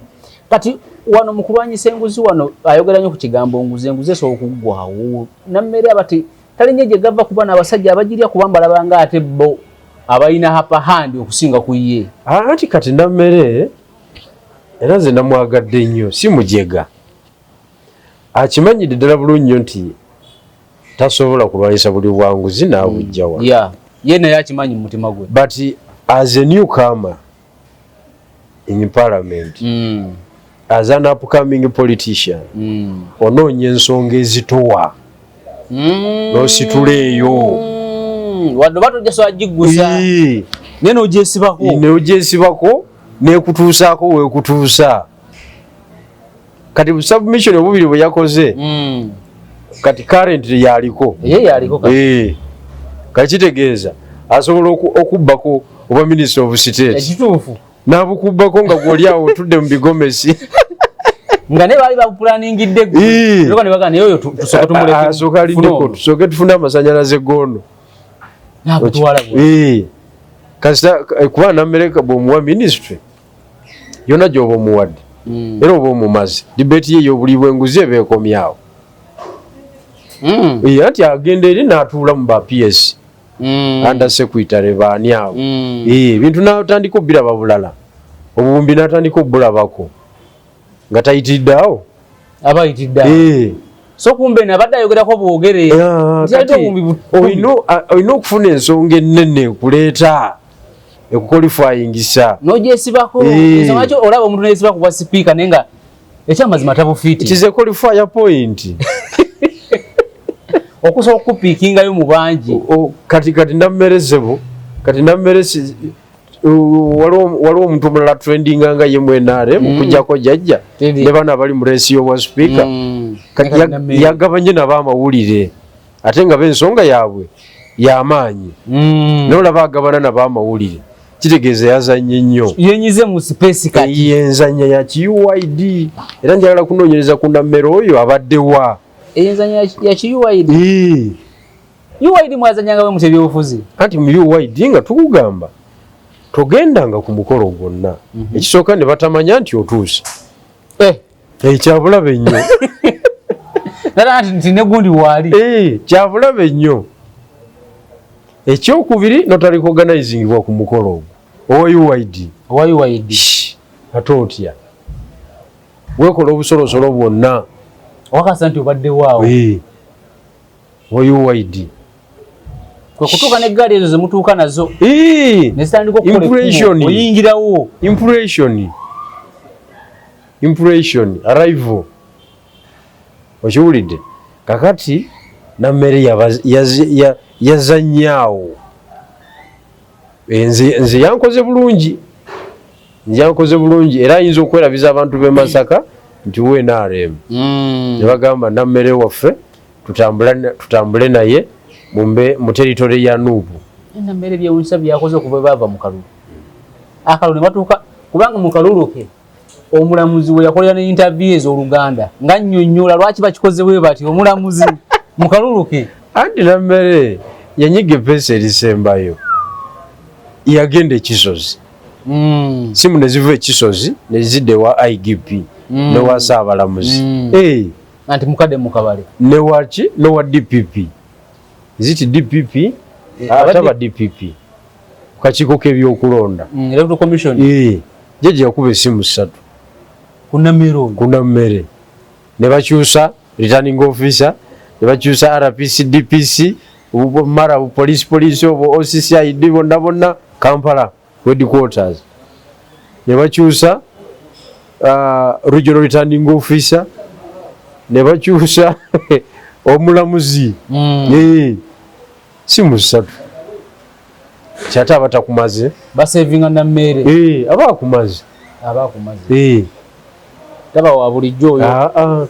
[SPEAKER 2] kati wano mu kulwanyisa enguzi wano ayogera nnyo ku kigambo enguzi esobola okuggwawo nammere abati talinye gye gava kuba n'abasajja abagirya kuba mbalabanga ate bo abalina hapa handi okusinga ku ye
[SPEAKER 1] anti kati nammere era nze namwagadde nnyo si mujega akimanyidde ddala bulungi nnyo nti tasobola kulwanyisa buli bwanguzi n'abujjawa.
[SPEAKER 2] Yeah. Ye naye akimanyi mu mutima gwe.
[SPEAKER 1] But as a newcomer in parliament, as an upcoming politician, onoonya ensonga ezitowa n'osituleeyo.
[SPEAKER 2] Wadde batojja agiggusa ne
[SPEAKER 1] n'ogyesibako n'ekutuusaako weekutuusa. Kati submission obubiri bwe yakoze kati currently yaliko kakitegeeza asobola okubbako oba minister of state
[SPEAKER 2] ekituufu
[SPEAKER 1] n'abukubbako nga gwoli awo otudde mu bigomesi
[SPEAKER 2] nga ne baali bapulaningidde gwe ne bagana yoyo
[SPEAKER 1] tusooke tufune amasannyalaze goono kasita kuba namereka bw'omuwa ministry yonna gy'oba omuwadde era oba omumaze debate ye y'obuli bw'enguzi eba ekomyawo. Anti agenda eri n'atuula mu ba PS under secretary baani awo ebintu n'atandika obiraba bulala obubumbi n'atandika obulabako nga tayitiridde awo
[SPEAKER 2] so kumbe nabadde ayogerako bwogere
[SPEAKER 1] olina okufuna ensonga ennene ekuleeta ekuqualifyingisa
[SPEAKER 2] n'ogyesibako ensonga kyo olaba omuntu n'yesiba ku bwa sipiika naye nga ekyamazima tabufiiti
[SPEAKER 1] it is a qualifier point
[SPEAKER 2] okusobola okupiikingayo mu bangi
[SPEAKER 1] kati nammerezebo kati nammeresi waliwo omuntu omulala trendinga nga ye mwenare mukujjako jjajja ne bana bali mu reesi y'obwa sipiika yagabanye nab'amawulire ate nga b'ensonga yaabwe y'amaanyi n'olaba agabana nab'amawulire kitegeeza yazanye nnyo
[SPEAKER 2] yenyize mu space kati
[SPEAKER 1] yenzanya ya UID era njagala kunoonyereza ku nammero oyo abaddewa
[SPEAKER 2] enzanya ya UID UID mwazanyanga we mu by'obufuzi
[SPEAKER 1] anti mu UID nga tukugamba togendanga ku mukolo gwonna ekisooka ne batamanya nti otuuse kyabulabe nnyo
[SPEAKER 2] nti negundi waali
[SPEAKER 1] kyabulabe nnyo. Ekyokubiri notali organizingibwa ku mukolo ogwo owa UID ate otya weekola obusolosolo bwonna
[SPEAKER 2] wakasa nti obadde waawo
[SPEAKER 1] owa UID
[SPEAKER 2] kutuuka n'eggaali ezo zemutuuka nazo nezitandika
[SPEAKER 1] oyingirawo impression arrival okiwulidde kakati nammere yazanyaawo nze yankoze bulungi era ayinza okwerabiza abantu b'e Masaka nti we NRM ne bagamba nammere waffe tutambule naye mu territory ya Nuupu.
[SPEAKER 2] Nammere byewunyisa byakoze okuva baava mu kalulu akalulu ne batuuka kubanga mu kalulu ke omulamuzi we yakolera ne interview ez'Oluganda nga nnyonnyola lwaki bakikoze bwe bati omulamuzi mu kalulu ke
[SPEAKER 1] anti nammere yanyiga epeesa erisembayo yagenda ekisozi simu ne ziva ekisozi ne zidde wa IGP ne wa Ssaabalamuzi
[SPEAKER 2] anti mukadde mu kabale
[SPEAKER 1] ne waki ne wa DPP ziti DPP ataba DPP kakiiko k'ebyokulonda
[SPEAKER 2] electoral commission
[SPEAKER 1] jeje yakuba essimu 3
[SPEAKER 2] kunammere
[SPEAKER 1] ne bakyusa returning officer ne bakyusa RPC DPC mara police obo OCCID bonna Kampala headquarters ne bakyusa regional returning officer ne bakyusa omulamuzi simu 3 kyata abatakumaze
[SPEAKER 2] basevinga nammere
[SPEAKER 1] abakumaze
[SPEAKER 2] taba wa bulijjo oyo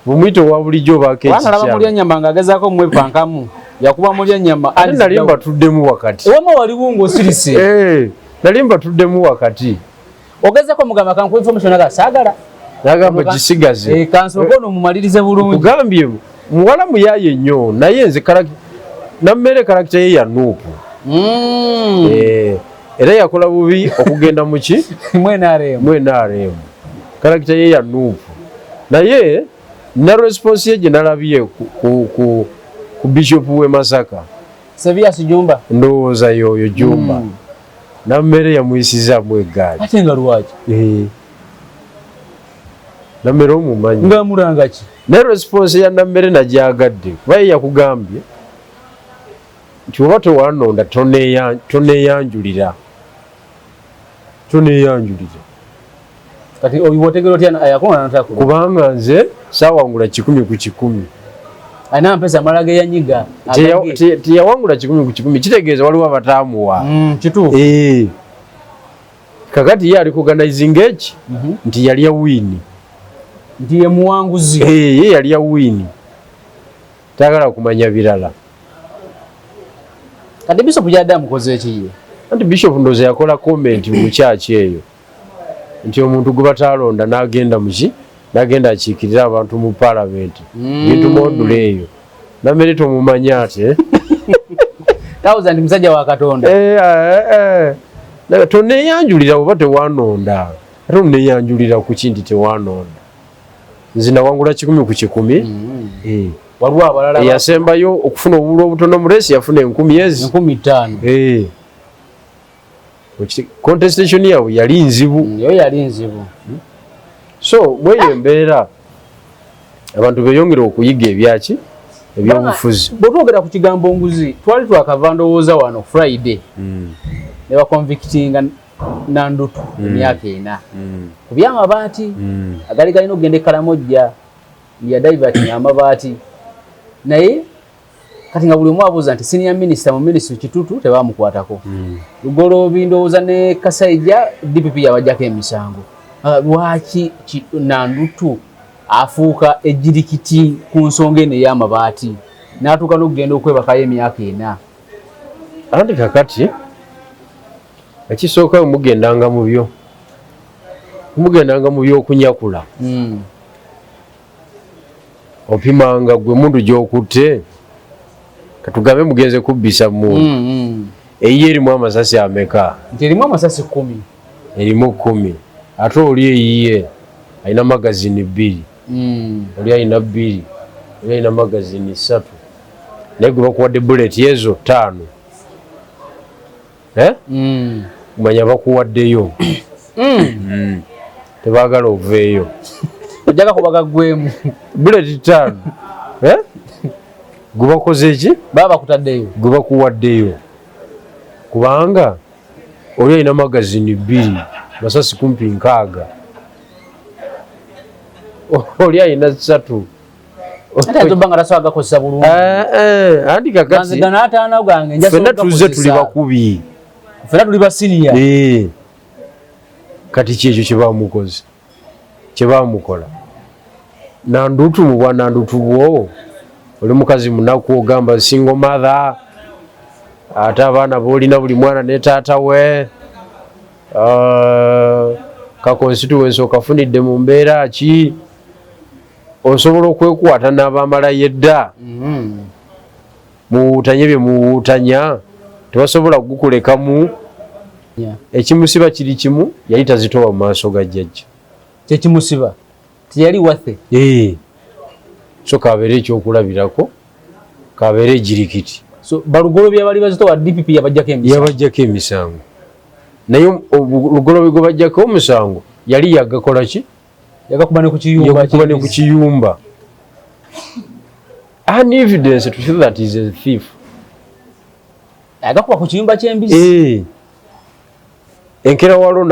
[SPEAKER 1] bumwito wa bulijjo
[SPEAKER 2] bakekya bana mulya nyama ngagezaako mwepankamu yakuba mulya nyama
[SPEAKER 1] ali nalimba tuddemu wakati
[SPEAKER 2] wama waliwo ng'osirise
[SPEAKER 1] nalimba tuddemu wakati
[SPEAKER 2] ogezako mugamba kanku information aga saagala
[SPEAKER 1] nagamba gisigaze
[SPEAKER 2] kansokono mumalirize bulungi
[SPEAKER 1] kugambye muwala muyaye nnyo naye nze nammere karakita ye ya Nuupu era yakola bubi okugenda muki mwenaremu karakita ye ya Nuupu naye na response ye gye nalabye ku Bishop w'e Masaka
[SPEAKER 2] Sebias Jumba
[SPEAKER 1] ndowooza yoyo Jumba nammere yamuyisizaamu eggaali
[SPEAKER 2] ate nga lwaki
[SPEAKER 1] Nammere omumanyi
[SPEAKER 2] ngamulanga ki
[SPEAKER 1] ne response ya Nammere najagadde kuba yakugambye nti oba tewanonda toneyanjulira
[SPEAKER 2] kati oyiwotegera otya ayakola natako
[SPEAKER 1] kubanga nze saawangula 10 ku 10
[SPEAKER 2] ana mpesa malaga yanyiga
[SPEAKER 1] tiyawangula 10 ku 10 kitegeeza waliwo abataamuwa
[SPEAKER 2] kituufu
[SPEAKER 1] kakati ye ali kuganizing eki nti yali ya wini
[SPEAKER 2] nti ye muwanguzi
[SPEAKER 1] ye yali ya wini tagala kumanya birala
[SPEAKER 2] kati Bishop yadde amukoze ekiye
[SPEAKER 1] anti Bishop ndoze yakola comment mu kyaki eyo nti omuntu gwe batalonda n'agenda akiikirira abantu mu parliament bintu module eyo Nammere tomumanya ate
[SPEAKER 2] tawuza nti musajja wa Katonda
[SPEAKER 1] toneyanjulira oba tewanonda ate oneyanjulira ku kinti tewanonda nze nawangula 10 ku 10
[SPEAKER 2] waliwo abalala
[SPEAKER 1] yasembayo okufuna obululu obutono mu leesi yafuna
[SPEAKER 2] 15,000
[SPEAKER 1] contestation yaabwe yali nzibu so mweyo embeera abantu beyongera okuyiga ebyaki ebyobufuzi
[SPEAKER 2] bwetwogera ku kigambo nguzi twali twakava ndowooza wano Friday ne baconvictinga Nandutu emyaka 4 ku byamabaati agali galina okugenda e Kalamojja ya diverting amabaati naye kati nga buli omu abuuza nti senior minister mu ministry Kitutu tebamukwatako Lugolobi ndowooza ne Kasaija DPP yabajjako emisango lwaki Nandutu afuuka ejjirikiti ku nsonga eno ey'amabaati n'atuuka n'okugenda okwebakayo emyaka 4
[SPEAKER 1] anti kakati ekisooka mugendanga mu by'okunyakula opimanga gwe mundu gy'okutte katugambe mugenze kubbisa mundu eyiye erimu amasasi ameka
[SPEAKER 2] nti erimu amasasi 10
[SPEAKER 1] erimu 10 ate oli eyiye alina magazini 2 oli alina 2 oli alina magazini 3 naye gwe bakuwadde bullet ezo 5 kumanya bakuwaddeyo tebaagala oveeyo
[SPEAKER 2] ojjaga kubaga gwemu
[SPEAKER 1] bullet 5 gwe bakoze ki
[SPEAKER 2] baba bakutaddeyo
[SPEAKER 1] gwe bakuwaddeyo kubanga oli alina magazini 2 masasi kumpi 6 oli alina 3
[SPEAKER 2] ate azobanga tasobola gakozesa bulungi
[SPEAKER 1] anti kakati ffenna tuze tuli bakubi
[SPEAKER 2] ffenna tuli basiniya
[SPEAKER 1] kati kyekyo kyebamukola Nandutu mu bwa Nandutu bwo oli mukazi munaku ogamba single mother ate abaana boolina buli mwana ne taata we ka constituency okafunidde mu mbeera ki osobola okwekwata n'abamalayo edda muwuutanye bye muwuutanya tebasobola kugukulekamu ekimusiba kiri kimu yali tazitowa mu maaso ga jjajja
[SPEAKER 2] kyekimusiba teyali wathe
[SPEAKER 1] so kabeere ekyokulabirako kabeere ejirikiti
[SPEAKER 2] so balugolobi byabali bazitowa DPP
[SPEAKER 1] yabajjako emisango naye olugolobi gwe bajjako omusango yali yagakola ki
[SPEAKER 2] yagakuba ne ku
[SPEAKER 1] kiyumba an evidence to show that he is a thief
[SPEAKER 2] yagakuba ku kiyumba ky'embizi
[SPEAKER 1] enkera walo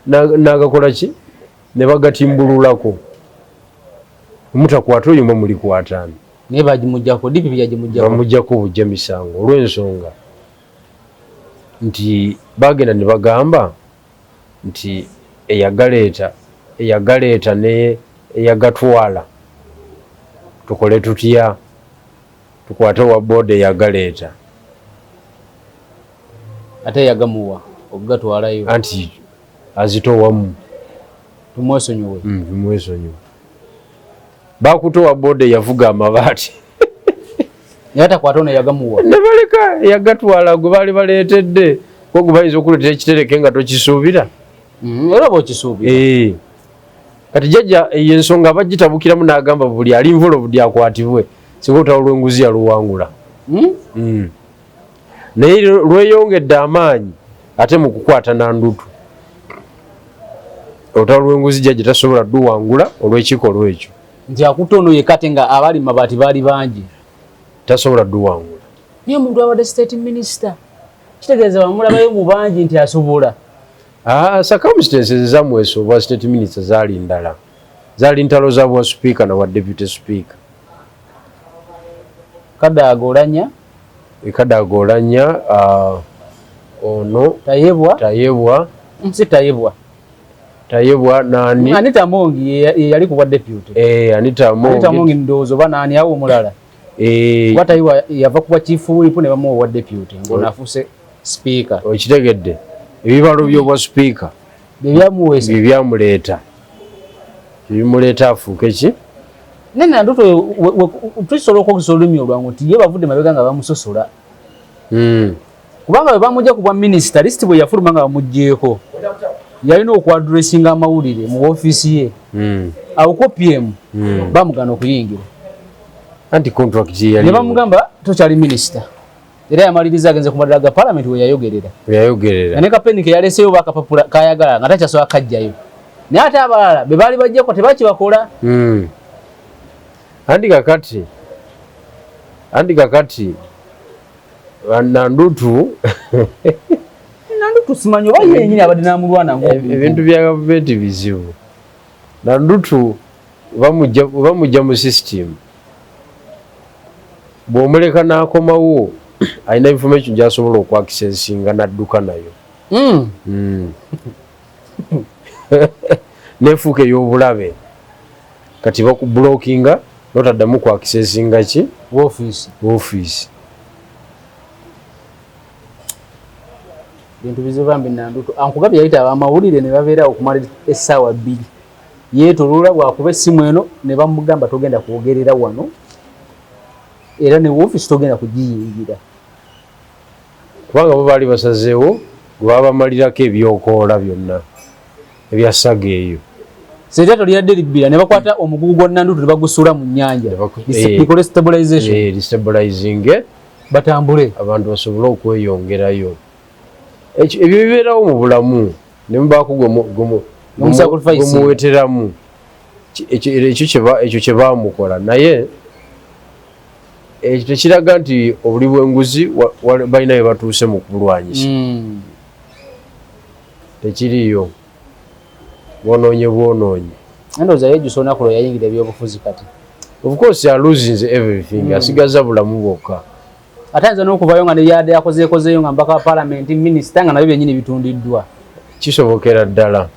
[SPEAKER 1] nagakola ki ne bagatimbululako mutakwata oyo muli kwatani
[SPEAKER 2] naye bagimujjako DPP
[SPEAKER 1] bamujjako obujja misango olw'ensonga nti bagenda ne bagamba nti eyagaleeta ne eyagatwala tukole tutya tukwate wa board eyagaleeta
[SPEAKER 2] ate yagamuwa okugatwalayo
[SPEAKER 1] anti azitowamu
[SPEAKER 2] tumwesonyiwe
[SPEAKER 1] bakutowa board eyavuga amabaati
[SPEAKER 2] yatakwata ono yagamuwa
[SPEAKER 1] ne baleka eyagatwala gwe baali baleetedde ko gwe bayinza okuleetera ekitereke nga tokisuubira
[SPEAKER 2] era bwokisuubira
[SPEAKER 1] kati jjajja eyo ensonga bagitabukiramu n'agamba buli ali involved akwatibwe singa olutalo lw'enguzi yaluwangula naye lweyongedde amaanyi ate mu kukwata Nandutu olutalo lw'enguzi jjajja tasobola duwangula olw'ekikolwa ekyo
[SPEAKER 2] nti akutono yekate nga abali mabaati baali bangi
[SPEAKER 1] tasobola duwangula
[SPEAKER 2] niye omuntu abadde state minister kitegeeza bamulabayo mu bangi nti asobola
[SPEAKER 1] circumstances ezamwesa obwa state minister zaali ndala zaali ntalo za bwa speaker na bwa deputy speaker
[SPEAKER 2] Kadagolanya
[SPEAKER 1] ono
[SPEAKER 2] Tayebwa nani Anita Mongi yali ku bwa deputy
[SPEAKER 1] Anita
[SPEAKER 2] Mongi ndozo bana ani awo mulala Tayebwa yava ku chief whip ne bamuwa bwa deputy ngona afuse speaker
[SPEAKER 1] okitegedde ebibalo by'obwa speaker byamuleeta bimuleeta afuuke ki
[SPEAKER 2] nena ndoto tusobola okusolumya olwangu nti ye bavudde mabega nga bamusosola kubanga bamujja ku bwa minister list bwe yafuluma nga bamugjeeko yalina okwadressinga amawulire mu ofiisi ye awuko PM bamugana okuyingira
[SPEAKER 1] anti contract yali
[SPEAKER 2] ne bamugamba tokyali minister era yamaliriza agenze ku madala ga parliament we yayogerera ne kapeni ke yaleseyo bakapapula kayagala nga takyasobola kajjayo naye ate abalala be baali bajjeko tebakibakola
[SPEAKER 1] andi kakati Nandutu
[SPEAKER 2] simanyi oba yenyini abadde namulwana
[SPEAKER 1] ebintu bya gavumenti bizibu Nandutu bamujja mu system bw'omuleka n'akomawo alina information gy'asobola okwakisensinga n'adduka nayo nefuuka ey'obulabe kati bakubulokinga notaddamu kwakisensinga ki woofiisi
[SPEAKER 2] bintu bizibambi Nandutu ankugabye yayita abamawulire ne babeera okumala essaawa 2 yeetoloola bwakuba essimu eno ne bamugamba togenda kwogerera wano era ne woofiisi togenda kugiyingira
[SPEAKER 1] kubanga bo baali basazeewo lwabamalirako ebyokoola byonna ebyasaga eyo
[SPEAKER 2] seryato lyadde libbira ne bakwata omugugu gwa Nandutu ne bagusuula mu nnyanja likole
[SPEAKER 1] stabilizing
[SPEAKER 2] batambule
[SPEAKER 1] abantu basobole okweyongerayo ebyo bibeerawo mu bulamu ne mubaako gwemuweteramu ekyo kye baamukola naye ekyo tekiraga nti obuli bw'enguzi balina bye batuuse mu kulwanyisa tekiriyo bwonoonye
[SPEAKER 2] endowooza ye Juso Nakulo yayingira ebyobufuzi kati
[SPEAKER 1] of course aluzinze everything asigaza bulamu bwokka
[SPEAKER 2] ate ayinza n'okuvayo nga neyadde yakozeeyo nga mbaka wa parliament minisita nga nabyo byennyini bitundiddwa
[SPEAKER 1] kisobokera ddala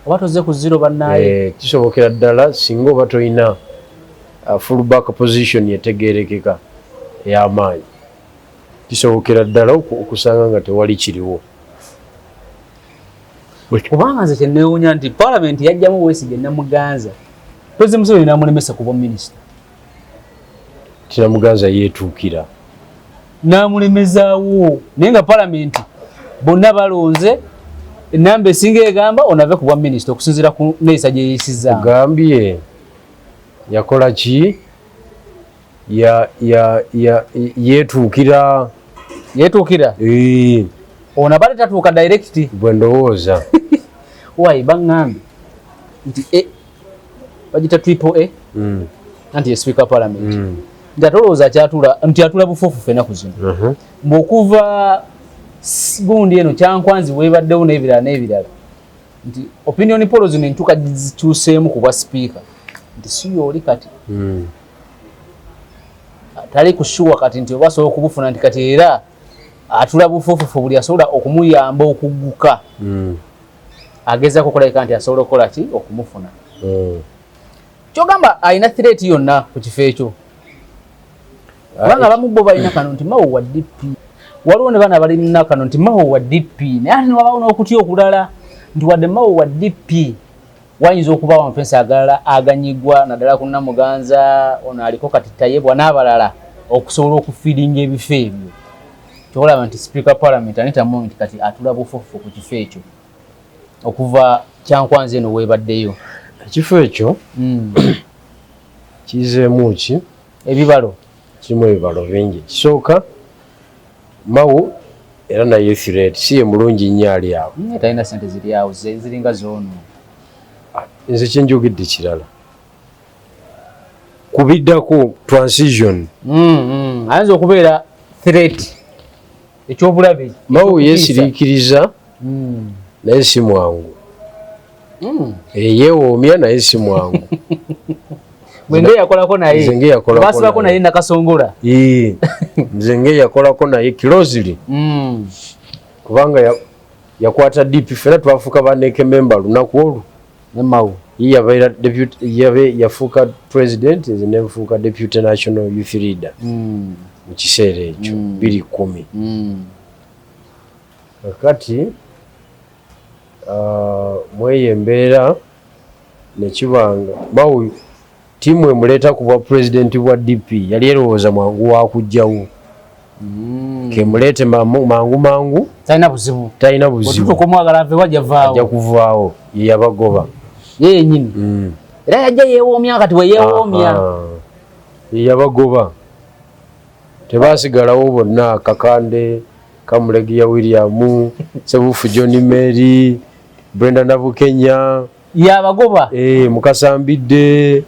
[SPEAKER 2] oba toze ku zero bannaaye
[SPEAKER 1] kisobokera ddala singa oba toyina full back position yetegeerekeka ey'amaanyi kisobokera ddala okusanga nga tewali kiriwo
[SPEAKER 2] kubanga nze kyenneewuunya nti parliament yajjamu Besigye Namuganza President Museveni n'amulemesa ku bwa minisita
[SPEAKER 1] Namuganza yeetuukira
[SPEAKER 2] n'amulemezaawo naye nga parliament bonna balonze enamba esinga egamba onave ku bwa minisita okusinziira ku neeyisa gye yeeyisizaamu
[SPEAKER 1] gambye yakola ki yeetuukira
[SPEAKER 2] ono abadde tatuuka direct
[SPEAKER 1] bwe ndowooza
[SPEAKER 2] wayi baŋŋambye nti bagita triple anti ye speaker parliament nti atolowooza nti atula bufuufufu enaku zino mbw'okuva gundi eno Kyankwanzi weebaddewo n'ebirala nti opinion polls zino entuuka zikyuseemu ku bwa speaker nti si yooli kati tali kushuwa kati nti oba asobola okubufuna nti kati era atula bufuufufu buli asobola okumuyamba okugguka agezaako okulabika nti asobola okukola ki okumufuna kyogamba alina threat yonna ku kifo ekyo kubanga abamu bo balina kano nti Mao wa DP waliwo ne baana balina kano nti Mao wa DP naye ate newabaawo n'okutya okulala nti wadde Mao wa DP wayinza okubaawo amapensa agalala aganyigwa naddala ku Namuganza ono aliko kati Tayebwa n'abalala okusobola okufiiringa ebifo ebyo kyokulaba nti speaker parliament Anita Mongi kati atula bufuufufu ku kifo ekyo okuva Kyankwanzi eno weebaddeyo
[SPEAKER 1] ekifo ekyo kizeemu ki
[SPEAKER 2] ebibalo
[SPEAKER 1] kirimu ebibalo bingi kisooka Mao era naye threat si ye mulungi nnyo ali awo
[SPEAKER 2] talina sente ziri awo ziringa zoono
[SPEAKER 1] nze kyenjogedde kirala kubiddako transition
[SPEAKER 2] ayinza okubeera threat ekyobulabe
[SPEAKER 1] Mao yeesiriikiriza naye si mwangu yeewoomya naye si mwangu
[SPEAKER 2] bwenge yakolako naye basibako naye nakasongola
[SPEAKER 1] nze ngeyakolako naye closely kubanga yakwata DP fena twafuuka baneke member lunaku olwo
[SPEAKER 2] ne Mao
[SPEAKER 1] yafuuka president nze ne nfuuka deputy national youth leader mu kiseera ekyo 2010 kakati mweyo embeera nekibanga Mao tiimu emuleeta ku bwa president bwa DP yali erowooza mwangu wakujjawo kemuleete mangu talina buzibu ajja kuvaawo ye yabagoba
[SPEAKER 2] ye yenyini era yajja yeewoomya kati we yeewoomya
[SPEAKER 1] ye yabagoba tebasigalawo bonna Kakande Kamulegeya William Sebufu John Mary Brenda Nabukenya
[SPEAKER 2] yabagoba
[SPEAKER 1] Mukasambidde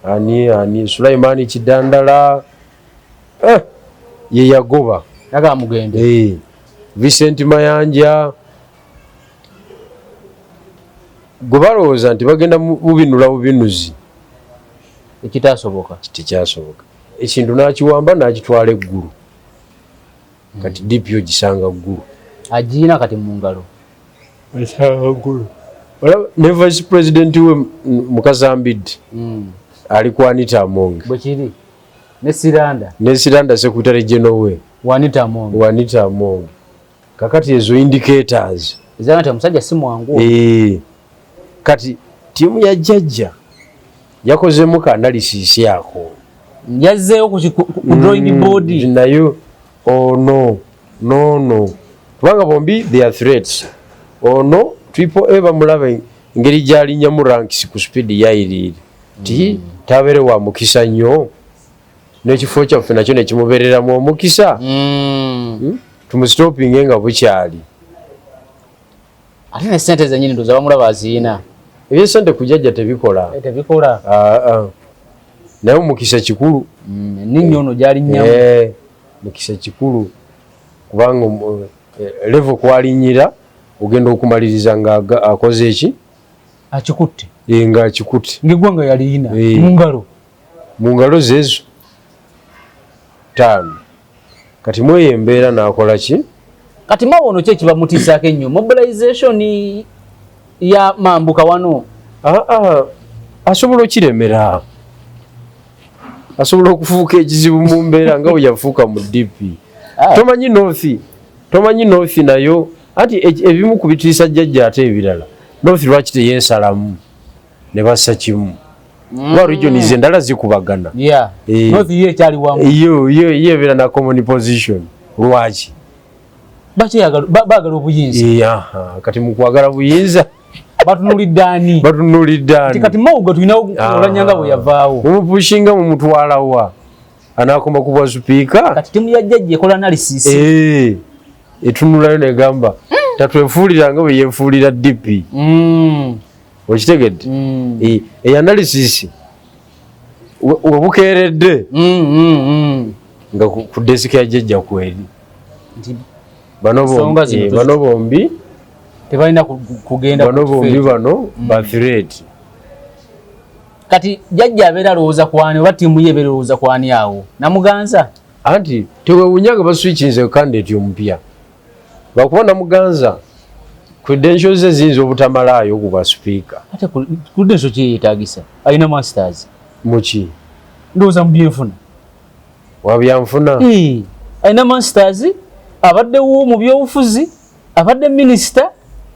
[SPEAKER 1] ani Sulaimani Kidandala ye yagoba
[SPEAKER 2] nagamugende
[SPEAKER 1] Vincent Mayanja gwe balowooza nti bagenda bubinula bubinuzi
[SPEAKER 2] ekitasoboka
[SPEAKER 1] tekyasoboka ekintu nakiwamba nakitwala eggulu kati DP ogisanga ggulu
[SPEAKER 2] agiina kati mu ngalo
[SPEAKER 1] ne vice president we Mukazambidde ali ku Anita Among
[SPEAKER 2] bwekiri ne
[SPEAKER 1] Siranda secretary general we Anita Among kakati ezo indicators
[SPEAKER 2] ezanga omusajja si mwangu
[SPEAKER 1] kati tiimu ya jjajja yakozemu ka analysis yako
[SPEAKER 2] yazzeeyo ku drawing board
[SPEAKER 1] nayo no kubanga bombi they are threats triple A bamulaba engeri gy'alinnyamu ranks ku speed yayiriire ti tabeere wa mukisa nnyo n'ekifo kyaffe nakyo ne kimubeereramu omukisa tumusitopinge nga bukyali
[SPEAKER 2] ate ne ssente zennyini ndoza bamulaba aziina
[SPEAKER 1] ebyesente ku jjajja tebikola naye omukisa kikulu
[SPEAKER 2] ninnya ono gy'alinnyamu
[SPEAKER 1] mukisa kikulu kubanga level kwalinnyira ogenda okumaliriza nga akoze eki
[SPEAKER 2] akikutte
[SPEAKER 1] nga akikutte
[SPEAKER 2] ng'eggwanga yaliina mu ngalo zeezo 5 kati mweyo embeera n'akola ki kati Mao ono ki ekibamutiisaako ennyo mobilization ya mambuka wano
[SPEAKER 1] asobola okiremera asobola okufuuka ekizibu mu mbeera nga bwe yafuuka mu DP tomanyi North nayo anti ebimu ku bitiisa jjajja ate ebirala North lwaki teyeesalamu ne bassa kimu kuba regions endala zikubagana
[SPEAKER 2] North ye ekyali wamu
[SPEAKER 1] yo ebeera na common position lwaki
[SPEAKER 2] baagala obuyinza
[SPEAKER 1] kati mu kwagala buyinza
[SPEAKER 2] batunulidde kati Mao gwe tulina olanya nga bwe yavaawo
[SPEAKER 1] mumupushinga mumutwalawa anaakoma ku bwa supiika
[SPEAKER 2] kati timu ya jjajja ekola analysis
[SPEAKER 1] etunulayo negamba tatwefuulira nga bwe yeefuulira DP okitegedde analysis webukeeredde nga ku desika ya jjajja kweri bano bombi
[SPEAKER 2] tebalina kugenda
[SPEAKER 1] bano bombi bano ba threat
[SPEAKER 2] kati jjajja abeera alowooza kwani oba ttiimu ye ebeera alowooza kwani awo namuganza
[SPEAKER 1] anti tewewunyanga baswitchinze candidate omupya bakuba namuganza credentials ze ziyinza obutamalayo ku bwa speaker
[SPEAKER 2] ate credentials ki yeetaagisa alina masters
[SPEAKER 1] muki
[SPEAKER 2] ndowooza mu byenfuna
[SPEAKER 1] wabyanfuna
[SPEAKER 2] alina masters abaddewo mu byobufuzi abadde minisita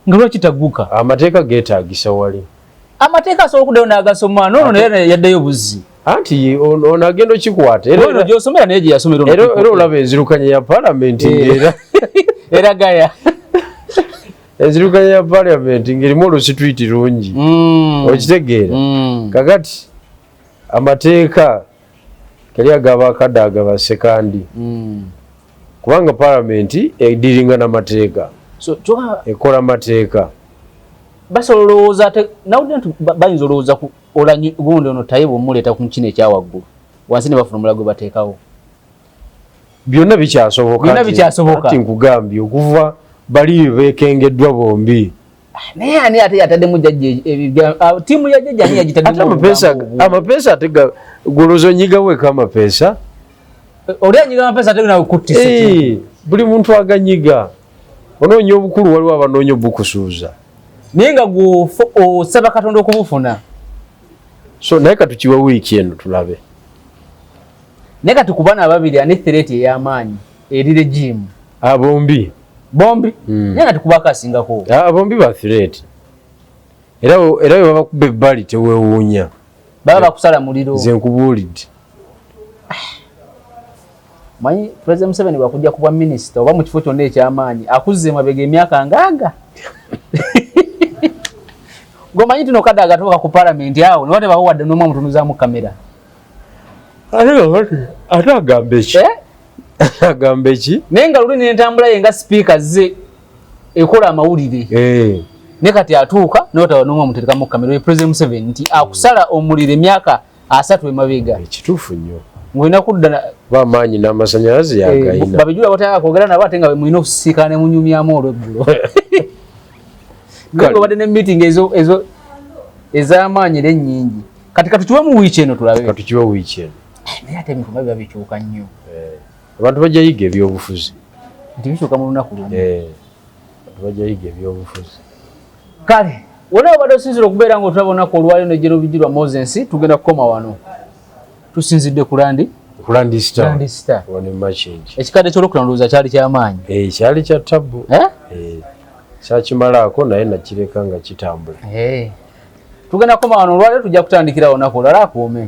[SPEAKER 2] nga lwaki tagguka
[SPEAKER 1] amateeka geetaagisa wali
[SPEAKER 2] amateeka asobola okuddayo n'agasoma noono naye yaddayo buzzi
[SPEAKER 1] anti ono agenda okikwata
[SPEAKER 2] era gy'osomera naye gye yasomera
[SPEAKER 1] era olaba enzirukanya ya paalamenti ng'era
[SPEAKER 2] era gaya
[SPEAKER 1] enzirukanya ya paalamenti ng'erimu olusitwiti lungi okitegeera kakati amateeka kali agaba akadde agaba sekandi kubanga paalamenti ediringa n'amateeka ekola amateeka
[SPEAKER 2] basolowooza ate nawulira nti bayinza olowooza ku olanyi gundi ono tayibu omuleta ku kino ekyawaggulu wansi ne bafuna omulago bateekawo
[SPEAKER 1] byonna bikyasoboka ati nkugambye okuva bali bekengeddwa bombi
[SPEAKER 2] naye ani ate yataddemu jjajja tiimu ya jjajja ani yagitaddemu
[SPEAKER 1] amapeesa ate golozo nyigaweko amapeesa
[SPEAKER 2] oli anyiga amapeesa ate nawe kuttise
[SPEAKER 1] buli muntu aganyiga onoonya obukulu waliwo abanoonya obukusuuza
[SPEAKER 2] naye nga osaba Katonda okubufuna
[SPEAKER 1] so naye katukiwe wiiki eno tulabe
[SPEAKER 2] naye kati ku bana ababiri ani threat ey'amaanyi eri regime
[SPEAKER 1] bombi
[SPEAKER 2] naye nga tikubako asingako
[SPEAKER 1] bombi ba threat era bwe babakuba ebbali teweewuunya
[SPEAKER 2] baba bakusala muliro
[SPEAKER 1] nze nkubuulidde
[SPEAKER 2] manyi President Museveni bwakujja kubwa minisita oba mu kifo kyonna eky'amaanyi akuzze mabega emyaka ngaaga gomanyi tino kadde agatuuka ku palamenti awo niba tebakuwadde n'omu amutunuzaamu kamera
[SPEAKER 1] ate agamba eki agamba eki
[SPEAKER 2] naye nga luli n'entambula ye nga sipiika ze ekola amawulire ne kati atuuka n'otaba n'omu amuteekamu kamera oyo President Museveni nti akusala omuliro emyaka 3 emabega
[SPEAKER 1] ekituufu nnyo
[SPEAKER 2] ng'olina kudda
[SPEAKER 1] bamaanyi n'amasannyalaze yagayina
[SPEAKER 2] babijula batanga kwogera nabo ate nga mulina okusisikana ne munyumyamu olweggulo nga badde ne meeting ezo ez'amaanyi era ennyingi kati katukiwe mu wiiki eno tulabe
[SPEAKER 1] katukiwe wiiki eno
[SPEAKER 2] naye ate ebintu biba bikyuka nnyo
[SPEAKER 1] abantu bajja yiga ebyobufuzi
[SPEAKER 2] nti bikyuka mu lunaku lumu
[SPEAKER 1] abantu bajja yiga ebyobufuzi
[SPEAKER 2] kale wona obadde osinzira okubeera ng'otulaba olunaku olwaliro nejjero bijirwa Moses tugenda kukoma wano tusinzidde ku Landi Star
[SPEAKER 1] wano emakyengi
[SPEAKER 2] ekikadde ky'olukulondooza kyali ky'amaanyi
[SPEAKER 1] kyali kya ttabu kyakimalaako naye nakireka nga kitambula
[SPEAKER 2] tugenda kukoma wano olwaliro tujja kutandikira olunaku olwala akuume